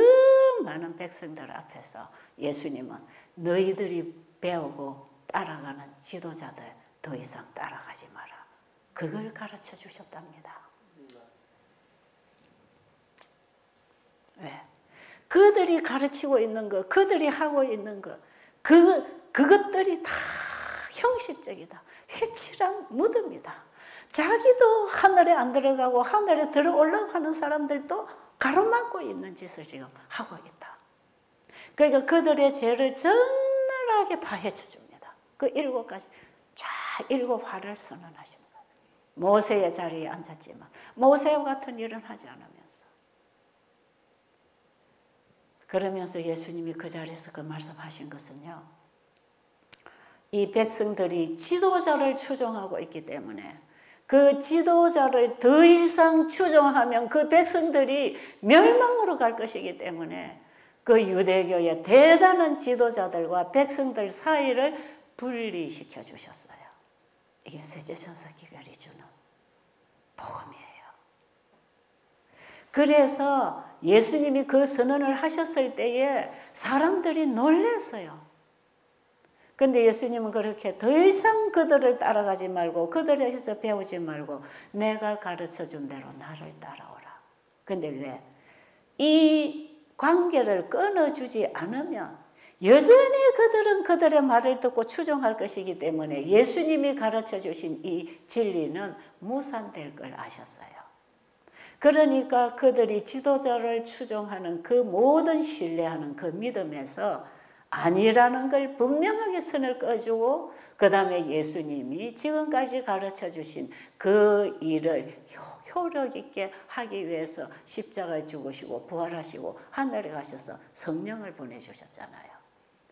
많은 백성들 앞에서 예수님은 너희들이 배우고 따라가는 지도자들 더 이상 따라가지 마라. 그걸 가르쳐 주셨답니다. 왜? 그들이 가르치고 있는 것, 그들이 하고 있는 것, 그것들이 다 형식적이다. 회칠한 무덤이다. 자기도 하늘에 안 들어가고 하늘에 들어 올라가는 사람들도 가로막고 있는 짓을 지금 하고 있다. 그러니까 그들의 죄를 적나라하게 파헤쳐 줍니다. 그 7가지 쫙 7화를 선언하시는 거예요. 모세의 자리에 앉았지만 모세와 같은 일은 하지 않으면서 그러면서 예수님이 그 자리에서 그 말씀하신 것은요. 이 백성들이 지도자를 추종하고 있기 때문에 그 지도자를 더 이상 추종하면 그 백성들이 멸망으로 갈 것이기 때문에 그 유대교의 대단한 지도자들과 백성들 사이를 분리시켜 주셨어요. 이게 셋째천사 기별이 주는 복음이에요. 그래서 예수님이 그 선언을 하셨을 때에 사람들이 놀랐어요. 근데 예수님은 그렇게 더 이상 그들을 따라가지 말고 그들에게서 배우지 말고 내가 가르쳐준 대로 나를 따라오라. 근데 왜? 이 관계를 끊어주지 않으면 여전히 그들은 그들의 말을 듣고 추종할 것이기 때문에 예수님이 가르쳐주신 이 진리는 무산될 걸 아셨어요. 그러니까 그들이 지도자를 추종하는 그 모든 신뢰하는 그 믿음에서 아니라는 걸 분명하게 선을 꺼주고 그 다음에 예수님이 지금까지 가르쳐 주신 그 일을 효력 있게 하기 위해서 십자가에 죽으시고 부활하시고 하늘에 가셔서 성령을 보내주셨잖아요.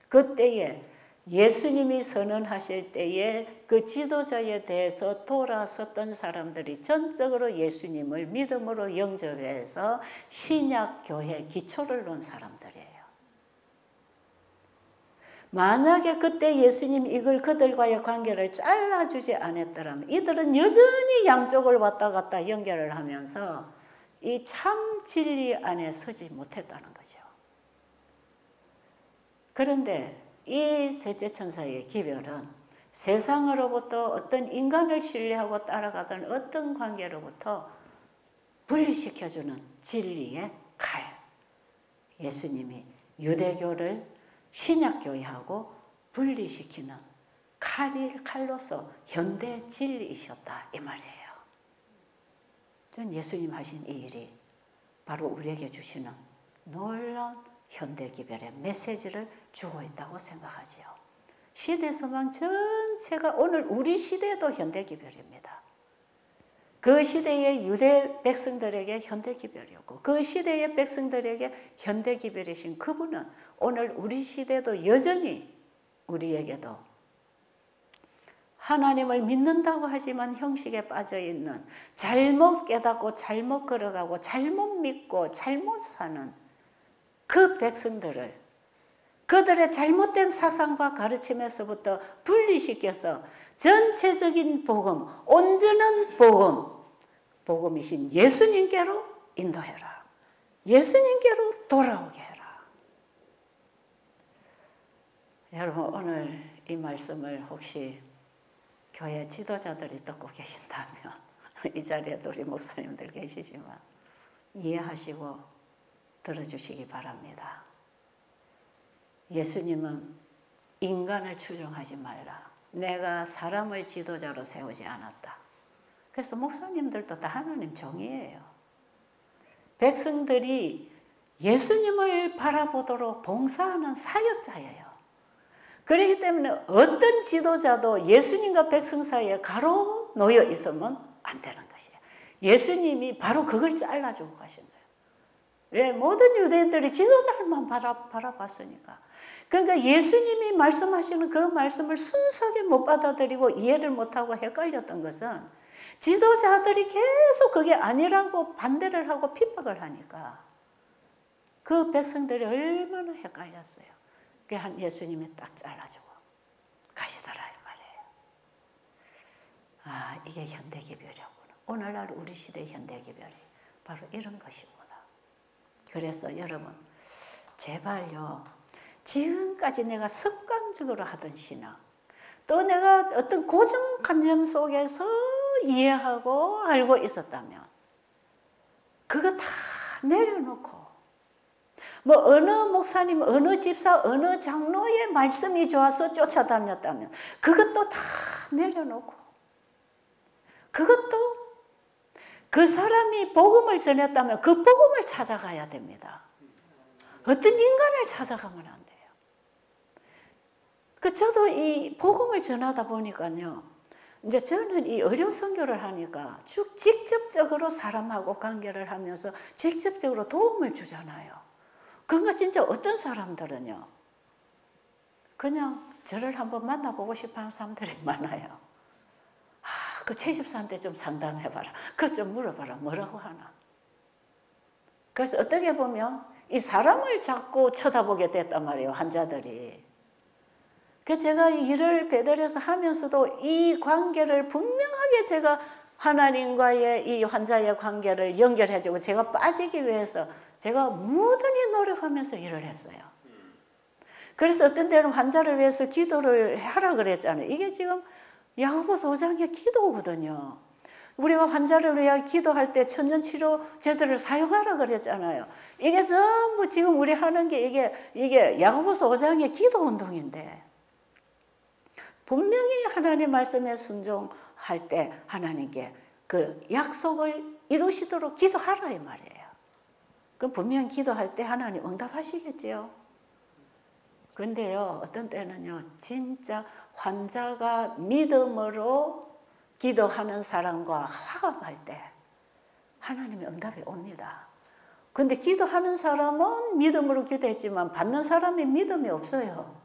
그때에 예수님이 선언하실 때에 그 지도자에 대해서 돌아섰던 사람들이 전적으로 예수님을 믿음으로 영접해서 신약교회 기초를 놓은 사람들이에요. 만약에 그때 예수님이 이걸 그들과의 관계를 잘라주지 않았더라면 이들은 여전히 양쪽을 왔다 갔다 연결을 하면서 이 참 진리 안에 서지 못했다는 거죠. 그런데 이 셋째 천사의 기별은 세상으로부터 어떤 인간을 신뢰하고 따라가던 어떤 관계로부터 분리시켜주는 진리의 칼. 예수님이 유대교를 신약교회하고 분리시키는 칼로서 현대 진리이셨다 이 말이에요. 전 예수님 하신 이 일이 바로 우리에게 주시는 놀라운 현대 기별의 메시지를 주고 있다고 생각하지요. 시대소망 전체가 오늘 우리 시대도 현대 기별입니다. 그 시대의 유대 백성들에게 현대 기별이었고 그 시대의 백성들에게 현대 기별이신 그분은 오늘 우리 시대도 여전히 우리에게도 하나님을 믿는다고 하지만 형식에 빠져있는, 잘못 깨닫고 잘못 걸어가고 잘못 믿고 잘못 사는 그 백성들을 그들의 잘못된 사상과 가르침에서부터 분리시켜서 전체적인 복음, 온전한 복음이신 예수님께로 인도해라. 예수님께로 돌아오게 해라. 여러분, 오늘 이 말씀을 혹시 교회 지도자들이 듣고 계신다면 이 자리에도 우리 목사님들 계시지만 이해하시고 들어주시기 바랍니다. 예수님은 인간을 추종하지 말라. 내가 사람을 지도자로 세우지 않았다. 그래서 목사님들도 다 하나님 종이에요. 백성들이 예수님을 바라보도록 봉사하는 사역자예요. 그렇기 때문에 어떤 지도자도 예수님과 백성 사이에 가로 놓여 있으면 안 되는 것이에요. 예수님이 바로 그걸 잘라주고 가신 거예요. 왜? 모든 유대인들이 지도자만 바라봤으니까. 그러니까 예수님이 말씀하시는 그 말씀을 순수하게 못 받아들이고 이해를 못하고 헷갈렸던 것은 지도자들이 계속 그게 아니라고 반대를 하고 핍박을 하니까 그 백성들이 얼마나 헷갈렸어요. 그게 예수님이 딱 잘라주고 가시더라 이 말이에요. 아, 이게 현대기별이구나. 오늘날 우리 시대의 현대기별이 바로 이런 것이구나. 그래서 여러분, 제발요, 지금까지 내가 습관적으로 하던 신앙, 또 내가 어떤 고정관념 속에서 이해하고 알고 있었다면 그거 다 내려놓고 뭐 어느 목사님, 어느 집사, 어느 장로의 말씀이 좋아서 쫓아다녔다면 그것도 다 내려놓고, 그것도 그 사람이 복음을 전했다면 그 복음을 찾아가야 됩니다. 어떤 인간을 찾아가면 안 돼요. 저도 이 복음을 전하다 보니까요, 이제 저는 이 의료 선교를 하니까 직접적으로 사람하고 관계를 하면서 직접적으로 도움을 주잖아요. 그러니까 진짜 어떤 사람들은요, 그냥 저를 한번 만나보고 싶어 하는 사람들이 많아요. 아, 그 최집사한테 좀 상담해봐라. 그거 좀 물어봐라. 뭐라고 하나. 그래서 어떻게 보면 이 사람을 자꾸 쳐다보게 됐단 말이에요, 환자들이. 그래서 제가 일을 배달해서 하면서도 이 관계를 분명하게 제가 하나님과의 이 환자의 관계를 연결해주고 제가 빠지기 위해서 제가 무던히 노력하면서 일을 했어요. 그래서 어떤 때는 환자를 위해서 기도를 하라 그랬잖아요. 이게 지금 야고보서 5장의 기도거든요. 우리가 환자를 위해 기도할 때 천연치료 제도를 사용하라 그랬잖아요. 이게 전부 지금 우리 하는 게 이게 야고보서 5장의 기도 운동인데, 분명히 하나님 말씀에 순종할 때 하나님께 그 약속을 이루시도록 기도하라 이 말이에요. 그럼 분명히 기도할 때 하나님 응답하시겠지요. 근데요, 어떤 때는요, 진짜 환자가 믿음으로 기도하는 사람과 화합할 때 하나님의 응답이 옵니다. 근데 기도하는 사람은 믿음으로 기도했지만 받는 사람이 믿음이 없어요.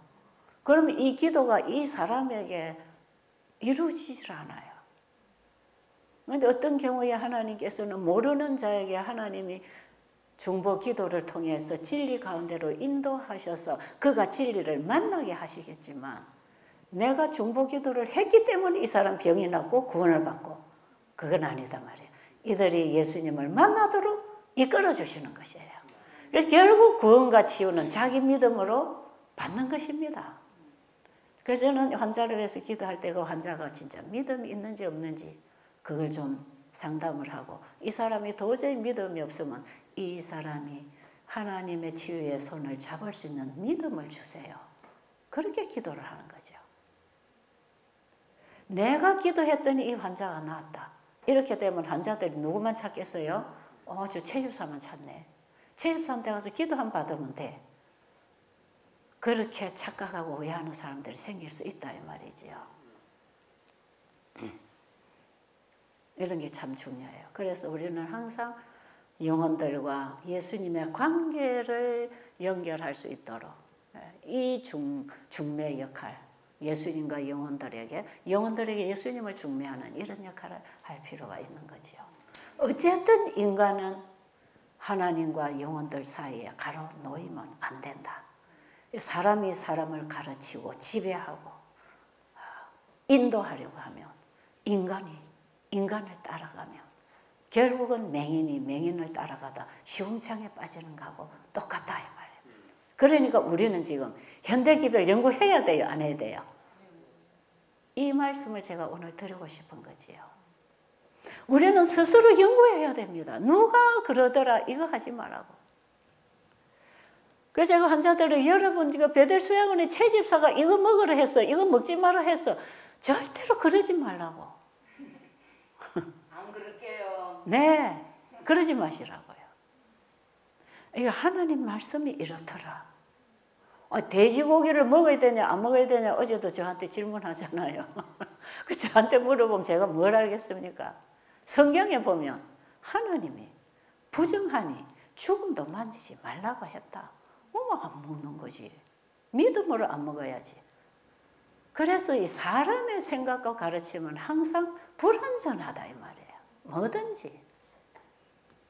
그러면 이 기도가 이 사람에게 이루어지질 않아요. 그런데 어떤 경우에 하나님께서는 모르는 자에게 하나님이 중보 기도를 통해서 진리 가운데로 인도하셔서 그가 진리를 만나게 하시겠지만, 내가 중보 기도를 했기 때문에 이 사람 병이 낫고 구원을 받고, 그건 아니다 말이에요. 이들이 예수님을 만나도록 이끌어 주시는 것이에요. 그래서 결국 구원과 치유는 자기 믿음으로 받는 것입니다. 그래서 저는 환자를 위해서 기도할 때 그 환자가 진짜 믿음이 있는지 없는지 그걸 좀 상담을 하고, 이 사람이 도저히 믿음이 없으면 이 사람이 하나님의 치유의 손을 잡을 수 있는 믿음을 주세요. 그렇게 기도를 하는 거죠. 내가 기도했더니 이 환자가 나았다. 이렇게 되면 환자들이 누구만 찾겠어요? 저 최집사만 찾네. 최집사한테 가서 기도 한 받으면 돼. 그렇게 착각하고 오해하는 사람들이 생길 수 있다 이 말이지요. 이런 게 참 중요해요. 그래서 우리는 항상 영혼들과 예수님의 관계를 연결할 수 있도록 이 중매 역할, 예수님과 영혼들에게 예수님을 중매하는 이런 역할을 할 필요가 있는 거지요. 어쨌든 인간은 하나님과 영혼들 사이에 가로 놓이면 안 된다. 사람이 사람을 가르치고 지배하고 인도하려고 하면 인간이 인간을 따라가면 결국은 맹인이 맹인을 따라가다 시궁창에 빠지는 거하고 똑같다 이 말이에요. 그러니까 우리는 지금 현대기별 연구해야 돼요? 안 해야 돼요? 이 말씀을 제가 오늘 드리고 싶은 거지요. 우리는 스스로 연구해야 됩니다. 누가 그러더라 이거 하지 말라고. 그래서 제가 환자들을 여러분 베델수양원의 채집사가 이거 먹으라 했어, 이거 먹지 마라 했어, 절대로 그러지 말라고. 안 그럴게요. 네, 그러지 마시라고요. 이거 하나님 말씀이 이렇더라. 돼지고기를 먹어야 되냐 안 먹어야 되냐 어제도 저한테 질문하잖아요. 그 저한테 물어보면 제가 뭘 알겠습니까? 성경에 보면 하나님이 부정하니 죽음도 만지지 말라고 했다. 안 먹는 거지. 믿음으로 안 먹어야지. 그래서 이 사람의 생각과 가르침은 항상 불완전하다 이 말이에요. 뭐든지.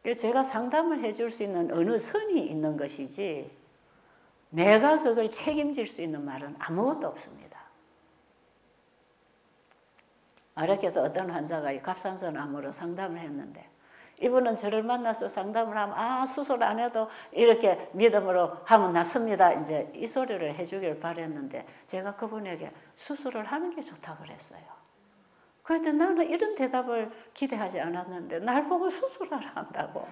그래서 제가 상담을 해줄 수 있는 어느 선이 있는 것이지 내가 그걸 책임질 수 있는 말은 아무것도 없습니다. 어렵게도 어떤 환자가 갑상선암으로 상담을 했는데 이분은 저를 만나서 상담을 하면 수술 안 해도 이렇게 믿음으로 하면 낫습니다. 이제 이 소리를 해주길 바랬는데 제가 그분에게 수술을 하는 게 좋다고 그랬어요. 그런데 나는 이런 대답을 기대하지 않았는데 날 보고 수술하라 한다고.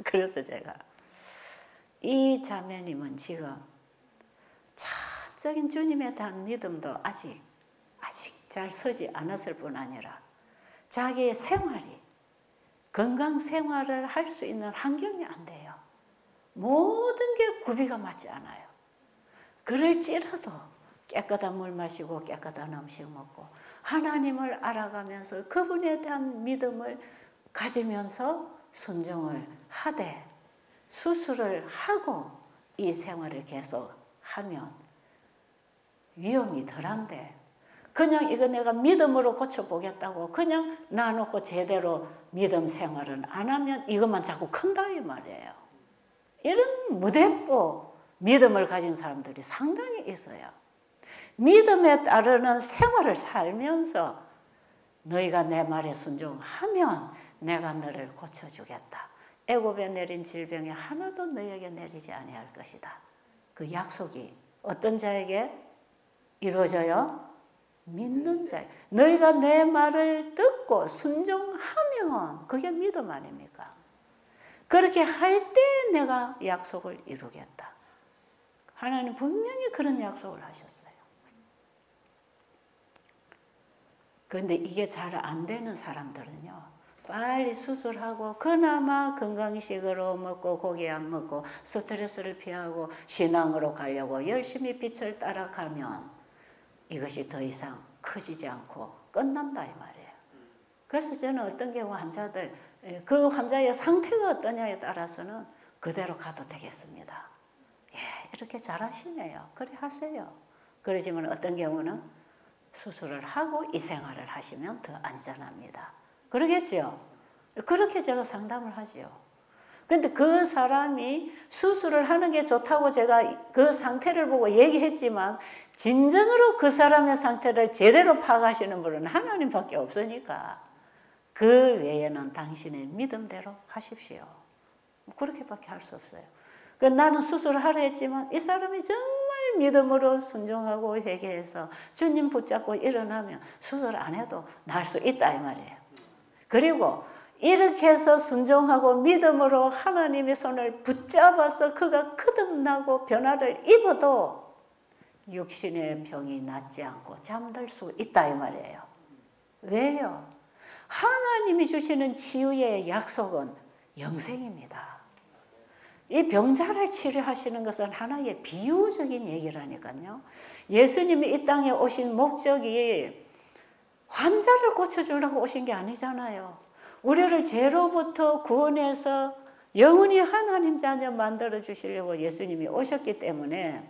그래서 제가 이 자매님은 지금 차적인 주님에 대한 믿음도 아직 잘 서지 않았을 뿐 아니라 자기의 생활이 건강 생활을 할 수 있는 환경이 안 돼요. 모든 게 구비가 맞지 않아요. 그럴지라도 깨끗한 물 마시고 깨끗한 음식 먹고 하나님을 알아가면서 그분에 대한 믿음을 가지면서 순종을 하되 수술을 하고 이 생활을 계속 하면 위험이 덜한데 그냥 이거 내가 믿음으로 고쳐보겠다고 그냥 놔놓고 제대로 믿음 생활은 안 하면 이것만 자꾸 큰다 이 말이에요. 이런 무대뽀 믿음을 가진 사람들이 상당히 있어요. 믿음에 따르는 생활을 살면서 너희가 내 말에 순종하면 내가 너를 고쳐주겠다. 애굽에 내린 질병이 하나도 너희에게 내리지 아니할 것이다. 그 약속이 어떤 자에게 이루어져요? 믿는 자. 너희가 내 말을 듣고 순종하면 그게 믿음 아닙니까? 그렇게 할 때 내가 약속을 이루겠다. 하나님 분명히 그런 약속을 하셨어요. 그런데 이게 잘 안 되는 사람들은요. 빨리 수술하고 그나마 건강식으로 먹고 고기 안 먹고 스트레스를 피하고 신앙으로 가려고 열심히 빛을 따라가면 이것이 더 이상 커지지 않고 끝난다 이 말이에요. 그래서 저는 어떤 경우 환자들 그 환자의 상태가 어떠냐에 따라서는 그대로 가도 되겠습니다. 예, 이렇게 잘하시네요. 그래 하세요. 그러지만 어떤 경우는 수술을 하고 이 생활을 하시면 더 안전합니다. 그러겠죠? 그렇게 제가 상담을 하죠. 근데 그 사람이 수술을 하는 게 좋다고 제가 그 상태를 보고 얘기했지만 진정으로 그 사람의 상태를 제대로 파악하시는 분은 하나님밖에 없으니까 그 외에는 당신의 믿음대로 하십시오. 그렇게밖에 할 수 없어요. 나는 수술을 하려 했지만 이 사람이 정말 믿음으로 순종하고 회개해서 주님 붙잡고 일어나면 수술 안 해도 나을 수 있다 이 말이에요. 그리고 이렇게 해서 순종하고 믿음으로 하나님의 손을 붙잡아서 그가 거듭나고 변화를 입어도 육신의 병이 낫지 않고 잠들 수 있다 이 말이에요. 왜요? 하나님이 주시는 치유의 약속은 영생입니다. 이 병자를 치료하시는 것은 하나의 비유적인 얘기라니까요. 예수님이 이 땅에 오신 목적이 환자를 고쳐주려고 오신 게 아니잖아요. 우리를 죄로부터 구원해서 영원히 하나님 자녀 만들어 주시려고 예수님이 오셨기 때문에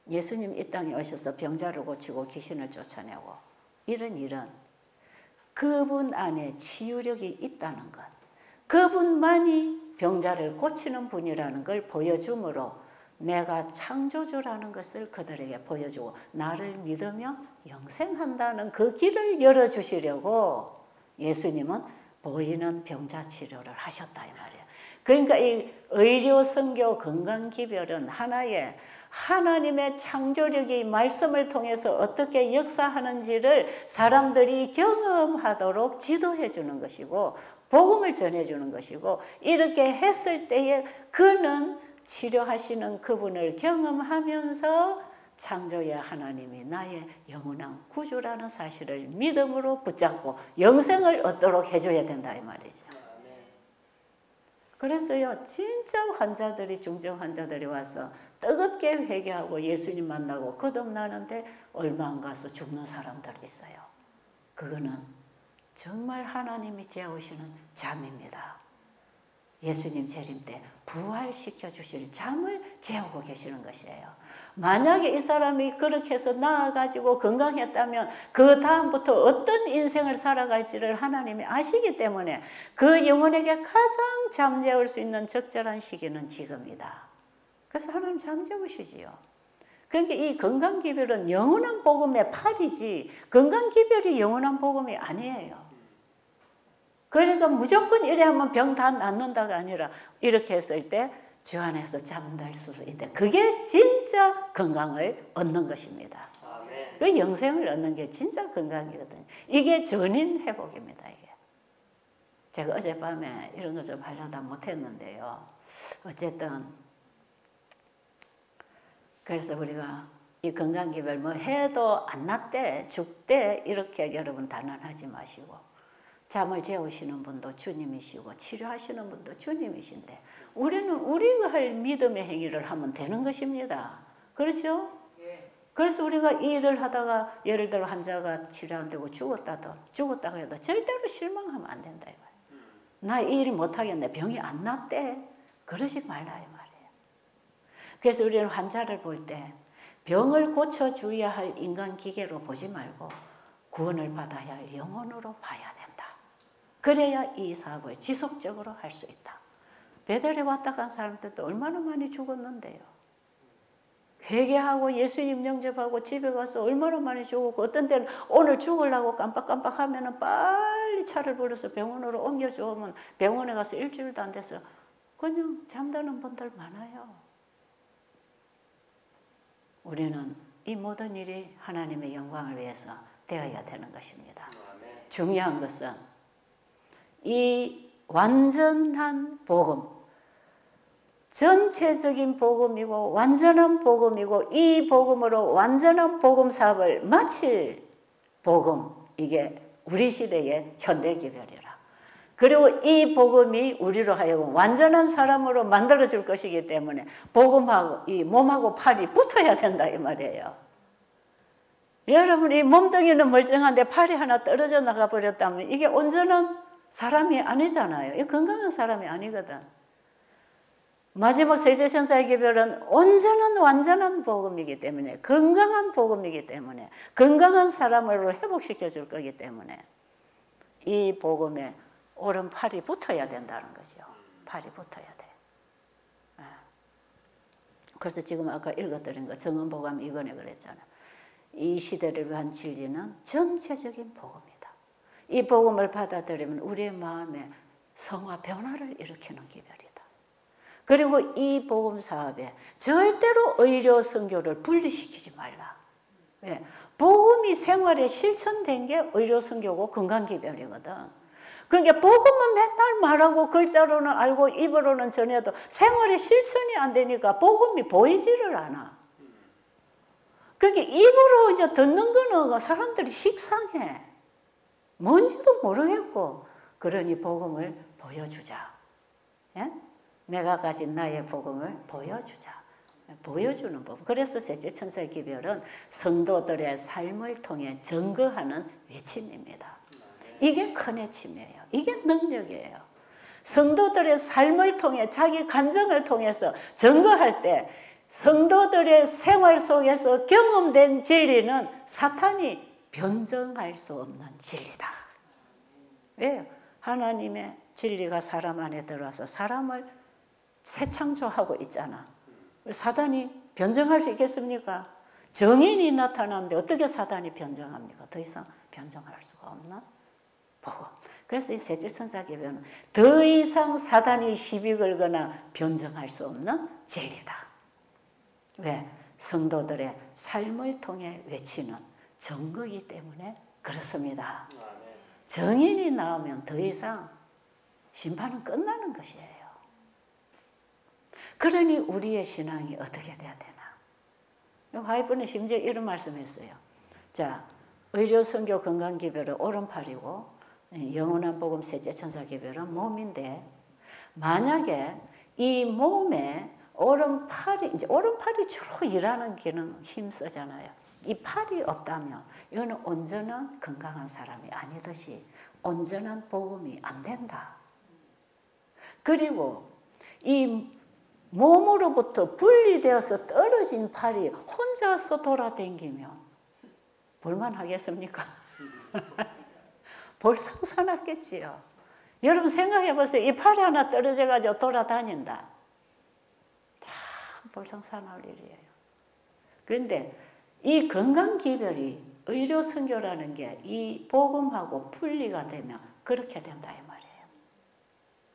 예수님 이 땅에 오셔서 병자를 고치고 귀신을 쫓아내고 이런 일은 그분 안에 치유력이 있다는 것, 그분만이 병자를 고치는 분이라는 걸 보여주므로 내가 창조주라는 것을 그들에게 보여주고 나를 믿으며 영생한다는 그 길을 열어주시려고 예수님은 보이는 병자 치료를 하셨다 이 말이에요. 그러니까 이 의료, 선교, 건강기별은 하나의 하나님의 창조력이 말씀을 통해서 어떻게 역사하는지를 사람들이 경험하도록 지도해 주는 것이고 복음을 전해 주는 것이고 이렇게 했을 때에 그는 치료하시는 그분을 경험하면서 창조의 하나님이 나의 영원한 구주라는 사실을 믿음으로 붙잡고 영생을 얻도록 해줘야 된다 이 말이죠. 그래서요 진짜 환자들이 중증 환자들이 와서 뜨겁게 회개하고 예수님 만나고 거듭나는데 얼마 안 가서 죽는 사람들이 있어요. 그거는 정말 하나님이 재우시는 잠입니다. 예수님 재림 때 부활시켜 주실 잠을 재우고 계시는 것이에요. 만약에 이 사람이 그렇게 해서 나아가지고 건강했다면 그 다음부터 어떤 인생을 살아갈지를 하나님이 아시기 때문에 그 영혼에게 가장 잠재울 수 있는 적절한 시기는 지금이다. 그래서 하나님 잠재우시지요. 그러니까 이 건강기별은 영원한 복음의 팔이지 건강기별이 영원한 복음이 아니에요. 그러니까 무조건 이래 하면 병 다 낫는다가 아니라 이렇게 했을 때 주 안에서 잠들 수 있다. 그게 진짜 건강을 얻는 것입니다. 아멘. 그 영생을 얻는 게 진짜 건강이거든요. 이게 전인 회복입니다. 이게. 제가 어젯밤에 이런 거 좀 하려다 못했는데요. 어쨌든 그래서 우리가 이 건강기별 뭐 해도 안 낫대 죽대 이렇게 여러분 단언하지 마시고 잠을 재우시는 분도 주님이시고 치료하시는 분도 주님이신데 우리는 우리가 할 믿음의 행위를 하면 되는 것입니다. 그렇죠? 그래서 우리가 이 일을 하다가 예를 들어 환자가 치료 안 되고 죽었다고 해도 절대로 실망하면 안 된다. 나 이 일 못하겠네. 병이 안 낫대. 그러지 말라 이 말이에요. 그래서 우리는 환자를 볼 때 병을 고쳐줘야 할 인간 기계로 보지 말고 구원을 받아야 할 영혼으로 봐야 된다. 그래야 이 사업을 지속적으로 할 수 있다. 베델에 왔다 간 사람들도 얼마나 많이 죽었는데요. 회개하고 예수님 영접하고 집에 가서 얼마나 많이 죽었고 어떤 때는 오늘 죽으려고 깜빡깜빡 하면 빨리 차를 불러서 병원으로 옮겨주면 병원에 가서 일주일도 안 돼서 그냥 잠드는 분들 많아요. 우리는 이 모든 일이 하나님의 영광을 위해서 되어야 되는 것입니다. 중요한 것은 이 완전한 복음, 전체적인 복음이고 완전한 복음이고 이 복음으로 완전한 복음 사업을 마칠 복음, 이게 우리 시대의 현대기별이라. 그리고 이 복음이 우리로 하여금 완전한 사람으로 만들어줄 것이기 때문에 복음하고 이 몸하고 팔이 붙어야 된다 이 말이에요. 여러분 이 몸뚱이는 멀쩡한데 팔이 하나 떨어져 나가 버렸다면 이게 온전한 사람이 아니잖아요. 이 건강한 사람이 아니거든. 마지막 세제천사의 기별은 온전한 완전한 복음이기 때문에 건강한 복음이기 때문에 건강한 사람으로 회복시켜 줄 거기 때문에 이 복음에 옳은 팔이 붙어야 된다는 거죠. 팔이 붙어야 돼. 그래서 지금 아까 읽어드린 거 정은복음 이건에 그랬잖아. 이 시대를 위한 진리는 전체적인 복음이다. 이 복음을 받아들이면 우리의 마음에 성화 변화를 일으키는 기별이다. 그리고 이 복음 사업에 절대로 의료 선교를 분리시키지 말라. 왜? 복음이 생활에 실천된 게 의료 선교고 건강 기별이거든. 그러니까 복음은 맨날 말하고 글자로는 알고 입으로는 전해도 생활에 실천이 안 되니까 복음이 보이지를 않아. 그러니까 입으로 이제 듣는 거는 사람들이 식상해. 뭔지도 모르겠고, 그러니 복음을 보여주자. 예? 내가 가진 나의 복음을 보여주자. 보여주는 법. 그래서 셋째 천사의 기별은 성도들의 삶을 통해 증거하는 외침입니다. 이게 큰 외침이에요. 이게 능력이에요. 성도들의 삶을 통해 자기 간증을 통해서 증거할 때 성도들의 생활 속에서 경험된 진리는 사탄이 변정할 수 없는 진리다. 왜요? 하나님의 진리가 사람 안에 들어와서 사람을 새 창조하고 있잖아. 사단이 변정할 수 있겠습니까? 정인이 나타났는데 어떻게 사단이 변정합니까? 더 이상 변정할 수가 없나? 보고. 그래서 이 셋째 천사기별은 더 이상 사단이 시비 걸거나 변정할 수 없는 진리다. 왜? 성도들의 삶을 통해 외치는 증거이기 때문에 그렇습니다. 정인이 나오면 더 이상 심판은 끝나는 것이에요. 그러니 우리의 신앙이 어떻게 돼야 되나? 화이프는 심지어 이런 말씀했어요. 자, 의료 선교 건강기별은 오른팔이고 영원한 복음 셋째 천사기별은 몸인데, 만약에 이 몸에 오른팔이 주로 일하는 기능 힘쓰잖아요. 이 팔이 없다면 이거는 온전한 건강한 사람이 아니듯이 온전한 복음이 안 된다. 그리고 이 몸으로부터 분리되어서 떨어진 팔이 혼자서 돌아다니면 볼만하겠습니까? 볼상사납겠지요. 여러분 생각해 보세요. 이 팔이 하나 떨어져가지고 돌아다닌다. 참 볼상사나울 일이에요. 그런데 이 건강기별이 의료선교라는 게 이 복음하고 분리가 되면 그렇게 된다 이 말이에요.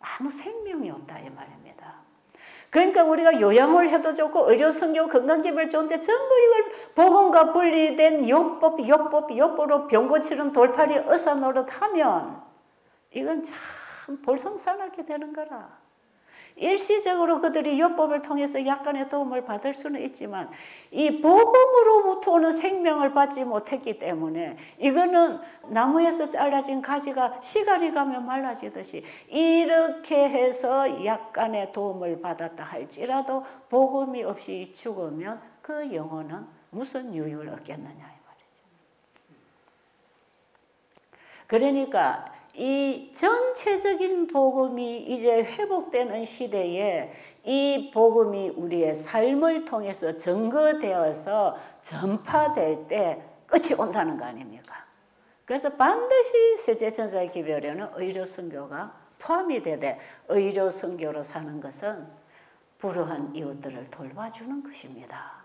아무 생명이 없다 이 말입니다. 그러니까 우리가 요양을 해도 좋고 의료선교 건강기별 좋은데 전부 이걸 복음과 분리된 요법으로 병 고치는 돌팔이 의사 노릇하면 이건 참 볼성사납게 되는 거라. 일시적으로 그들이 요법을 통해서 약간의 도움을 받을 수는 있지만 이 복음으로부터 오는 생명을 받지 못했기 때문에 이거는 나무에서 잘라진 가지가 시간이 가면 말라지듯이 이렇게 해서 약간의 도움을 받았다 할지라도 복음이 없이 죽으면 그 영혼은 무슨 유익을 얻겠느냐 이 말이죠. 그러니까 이 전체적인 복음이 이제 회복되는 시대에 이 복음이 우리의 삶을 통해서 증거되어서 전파될 때 끝이 온다는 거 아닙니까? 그래서 반드시 셋째 천사의 기별에는 의료선교가 포함이 되되 의료선교로 사는 것은 불우한 이웃들을 돌봐주는 것입니다.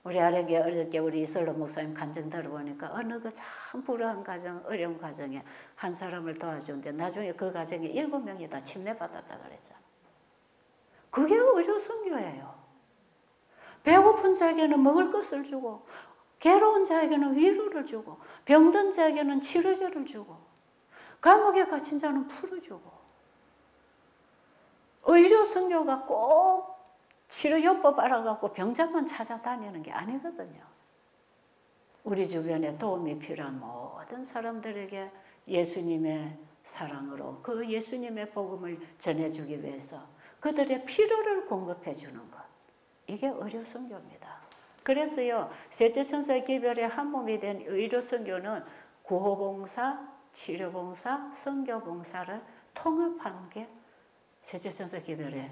우리 아래게 어렵게 우리 이슬로 목사님 간증 들어보니까 어느 그 참 불우한 가정, 어려운 가정에 한 사람을 도와주는데 나중에 그 가정에 7명이 다 침례받았다 그랬잖아. 그게 의료선교예요. 배고픈 자에게는 먹을 것을 주고 괴로운 자에게는 위로를 주고 병든 자에게는 치료제를 주고 감옥에 갇힌 자는 풀어주고. 의료선교가 꼭 치료요법 알아갖고 병자만 찾아다니는 게 아니거든요. 우리 주변에 도움이 필요한 모든 사람들에게 예수님의 사랑으로 그 예수님의 복음을 전해주기 위해서 그들의 필요를 공급해 주는 것. 이게 의료선교입니다. 그래서요, 셋째 천사의 기별에 한 몸이 된 의료선교는 구호봉사, 치료봉사, 선교봉사를 통합한 게 셋째 천사 기별의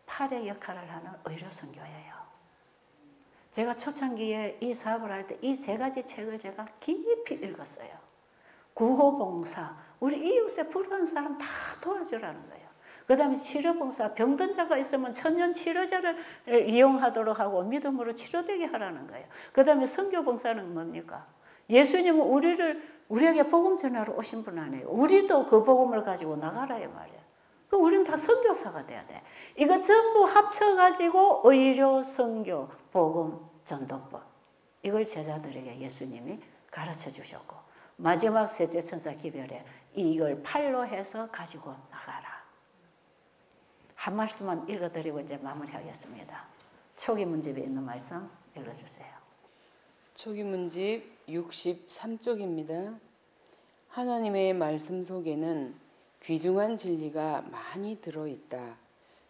팔의 역할을 하는 의료선교예요. 제가 초창기에 이 사업을 할 때 이 세 가지 책을 제가 깊이 읽었어요. 구호봉사, 우리 이웃에 불우한 사람 다 도와주라는 거예요. 그 다음에 치료봉사, 병든 자가 있으면 천연 치료제를 이용하도록 하고 믿음으로 치료되게 하라는 거예요. 그 다음에 선교봉사는 뭡니까? 예수님은 우리에게 복음 전하러 오신 분 아니에요. 우리도 그 복음을 가지고 나가라 이 말이에요. 그럼 우리는 다 선교사가 돼야 돼. 이거 전부 합쳐가지고 의료, 선교, 복음, 전도법. 이걸 제자들에게 예수님이 가르쳐 주셨고 마지막 셋째 천사 기별에 이걸 팔로 해서 가지고 나가라. 한 말씀만 읽어드리고 이제 마무리하겠습니다. 초기 문집에 있는 말씀 읽어주세요. 초기 문집 63쪽입니다. 하나님의 말씀 속에는 귀중한 진리가 많이 들어있다.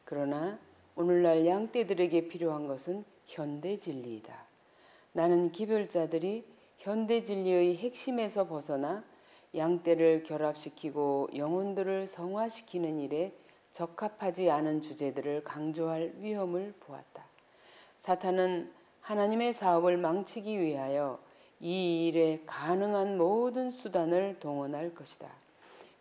그러나 오늘날 양떼들에게 필요한 것은 현대 진리이다. 나는 기별자들이 현대 진리의 핵심에서 벗어나 양떼를 결합시키고 영혼들을 성화시키는 일에 적합하지 않은 주제들을 강조할 위험을 보았다. 사탄은 하나님의 사업을 망치기 위하여 이 일에 가능한 모든 수단을 동원할 것이다.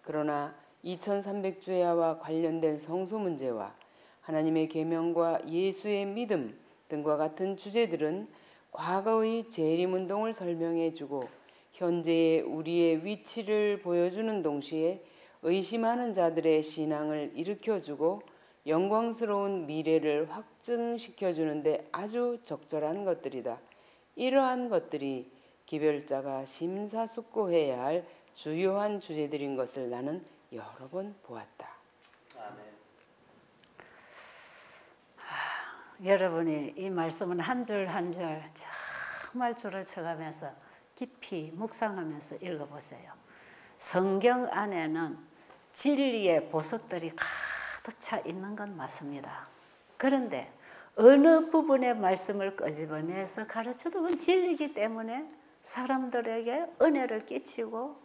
그러나 2300주야와 관련된 성소 문제와 하나님의 계명과 예수의 믿음 등과 같은 주제들은 과거의 재림운동을 설명해주고 현재의 우리의 위치를 보여주는 동시에 의심하는 자들의 신앙을 일으켜주고 영광스러운 미래를 확증시켜주는데 아주 적절한 것들이다. 이러한 것들이 기별자가 심사숙고해야 할 주요한 주제들인 것을 나는 여러 번 보았다. 아멘. 여러분이 이 말씀은 한 줄 한 줄 정말 줄을 쳐가면서 깊이 묵상하면서 읽어보세요. 성경 안에는 진리의 보석들이 가득 차 있는 건 맞습니다. 그런데 어느 부분의 말씀을 끄집어내서 가르쳐도 그건 진리이기 때문에 사람들에게 은혜를 끼치고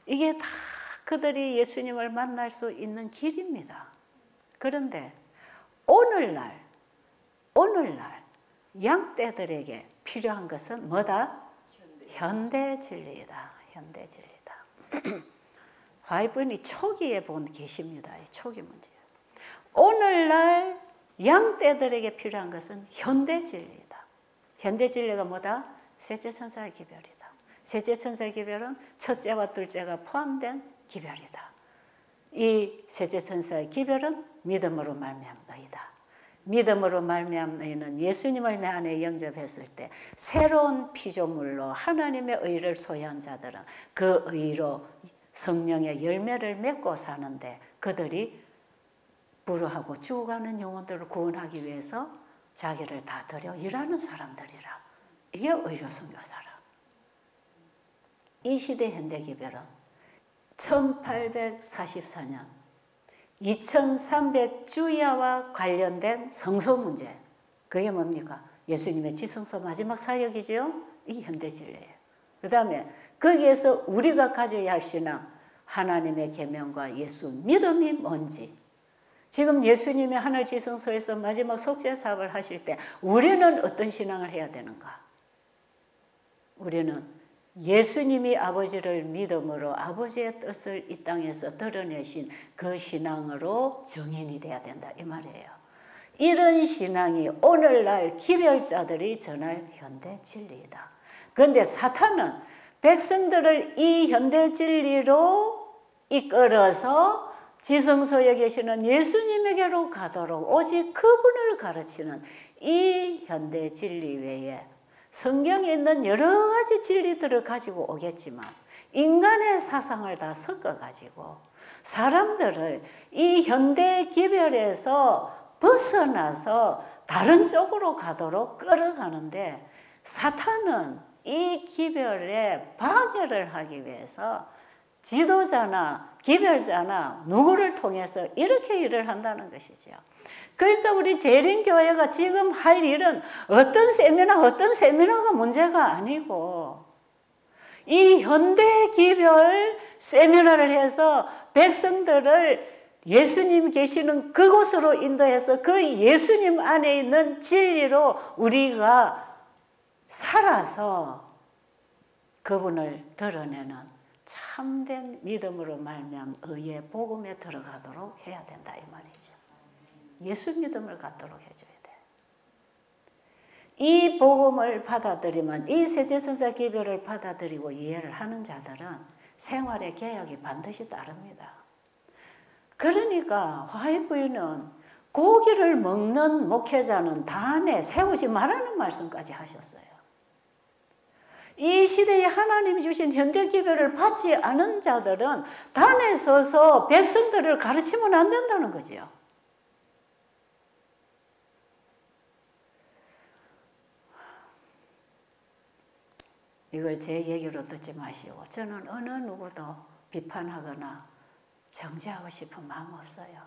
이게 다 그들이 예수님을 만날 수 있는 길입니다. 그런데 오늘날 양떼들에게 필요한 것은 뭐다? 현대 진리이다. 현대 진리다. 화이트분이 초기에 본 계시입니다. 초기 문제. 오늘날 양떼들에게 필요한 것은 현대 진리이다. 현대 진리가 뭐다? 셋째 천사의 기별이다. 셋째 천사의 기별은 첫째와 둘째가 포함된 기별이다. 이 셋째 천사의 기별은 믿음으로 말미암은 의다. 믿음으로 말미암은 의는 예수님을 내 안에 영접했을 때 새로운 피조물로 하나님의 의를 소유한 자들은 그 의로 성령의 열매를 맺고 사는데 그들이 불효하고 죽어가는 영혼들을 구원하기 위해서 자기를 다 드려 일하는 사람들이라. 이게 의료 선교사라. 이 시대 현대기별은 1844년 2300주야와 관련된 성소 문제. 그게 뭡니까? 예수님의 지성소 마지막 사역이죠. 이 현대진리예요. 그 다음에 거기에서 우리가 가져야 할 신앙, 하나님의 계명과 예수 믿음이 뭔지. 지금 예수님이 하늘 지성소에서 마지막 속죄 사업을 하실 때 우리는 어떤 신앙을 해야 되는가? 우리는 예수님이 아버지를 믿음으로 아버지의 뜻을 이 땅에서 드러내신 그 신앙으로 증인이 돼야 된다 이 말이에요. 이런 신앙이 오늘날 기별자들이 전할 현대 진리이다. 그런데 사탄은 백성들을 이 현대 진리로 이끌어서 지성소에 계시는 예수님에게로 가도록 오직 그분을 가르치는 이 현대 진리 외에 성경에 있는 여러 가지 진리들을 가지고 오겠지만 인간의 사상을 다 섞어가지고 사람들을 이 현대 기별에서 벗어나서 다른 쪽으로 가도록 끌어가는데 사탄은 이 기별에 방해를 하기 위해서 지도자나 기별자나 누구를 통해서 이렇게 일을 한다는 것이죠. 그러니까 우리 재림교회가 지금 할 일은 어떤 세미나가 문제가 아니고 이 현대 기별 세미나를 해서 백성들을 예수님 계시는 그곳으로 인도해서 그 예수님 안에 있는 진리로 우리가 살아서 그분을 드러내는 참된 믿음으로 말미암은 의의 복음에 들어가도록 해야 된다 이 말이죠. 예수 믿음을 갖도록 해줘야 돼. 이 복음을 받아들이면 이 세제천사 기별을 받아들이고 이해를 하는 자들은 생활의 개혁이 반드시 따릅니다. 그러니까 화이트부인은 고기를 먹는 목회자는 단에 세우지 말라는 말씀까지 하셨어요. 이 시대에 하나님이 주신 현대기별을 받지 않은 자들은 단에 서서 백성들을 가르치면 안 된다는 거지요. 이걸 제 얘기로 듣지 마시고 저는 어느 누구도 비판하거나 정죄하고 싶은 마음 없어요.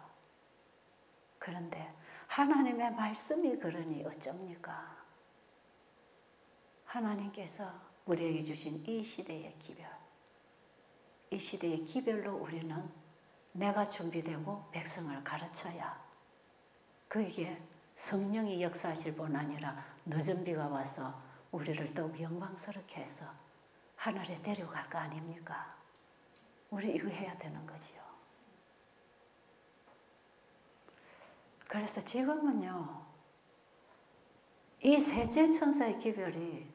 그런데 하나님의 말씀이 그러니 어쩝니까? 하나님께서 우리에게 주신 이 시대의 기별, 이 시대의 기별로 우리는 내가 준비되고 백성을 가르쳐야 그게 성령이 역사하실 뿐 아니라 늦은 비가 와서 우리를 더욱 영광스럽게 해서 하늘에 데려갈 거 아닙니까? 우리 이거 해야 되는 거지요. 그래서 지금은요, 이 셋째 천사의 기별이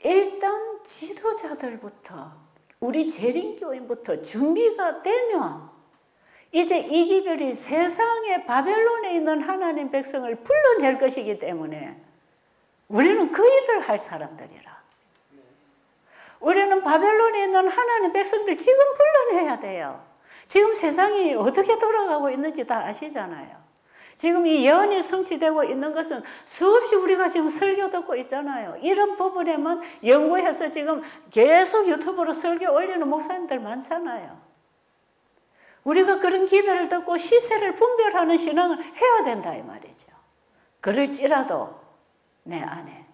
일단 지도자들부터 우리 재림교인부터 준비가 되면 이제 이 기별이 세상의 바벨론에 있는 하나님 백성을 불러낼 것이기 때문에 우리는 그 일을 할 사람들이라. 우리는 바벨론에 있는 하나님 백성들 지금 불러내야 돼요. 지금 세상이 어떻게 돌아가고 있는지 다 아시잖아요. 지금 이 예언이 성취되고 있는 것은 수없이 우리가 지금 설교 듣고 있잖아요. 이런 부분에만 연구해서 지금 계속 유튜브로 설교 올리는 목사님들 많잖아요. 우리가 그런 기별을 듣고 시세를 분별하는 신앙을 해야 된다 이 말이죠. 그럴지라도 내 안에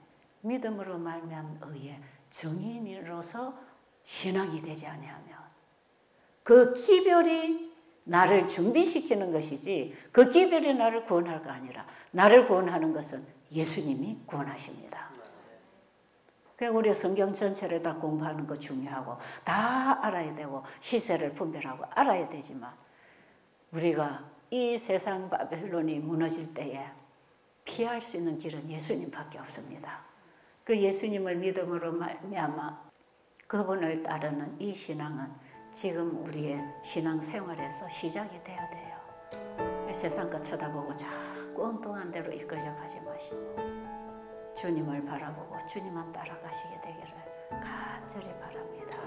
믿음으로 말미암은 의에 정인으로서 신앙이 되지 아니하면 그 기별이 나를 준비시키는 것이지 그 기별이 나를 구원할 거 아니라 나를 구원하는 것은 예수님이 구원하십니다. 그러니까 우리 성경 전체를 다 공부하는 거 중요하고 다 알아야 되고 시세를 분별하고 알아야 되지만 우리가 이 세상 바벨론이 무너질 때에 피할 수 있는 길은 예수님밖에 없습니다. 그 예수님을 믿음으로 말미암아 그분을 따르는 이 신앙은 지금 우리의 신앙생활에서 시작이 돼야 돼요. 세상 것 쳐다보고 자꾸 엉뚱한 대로 이끌려 가지 마시고 주님을 바라보고 주님만 따라가시게 되기를 간절히 바랍니다.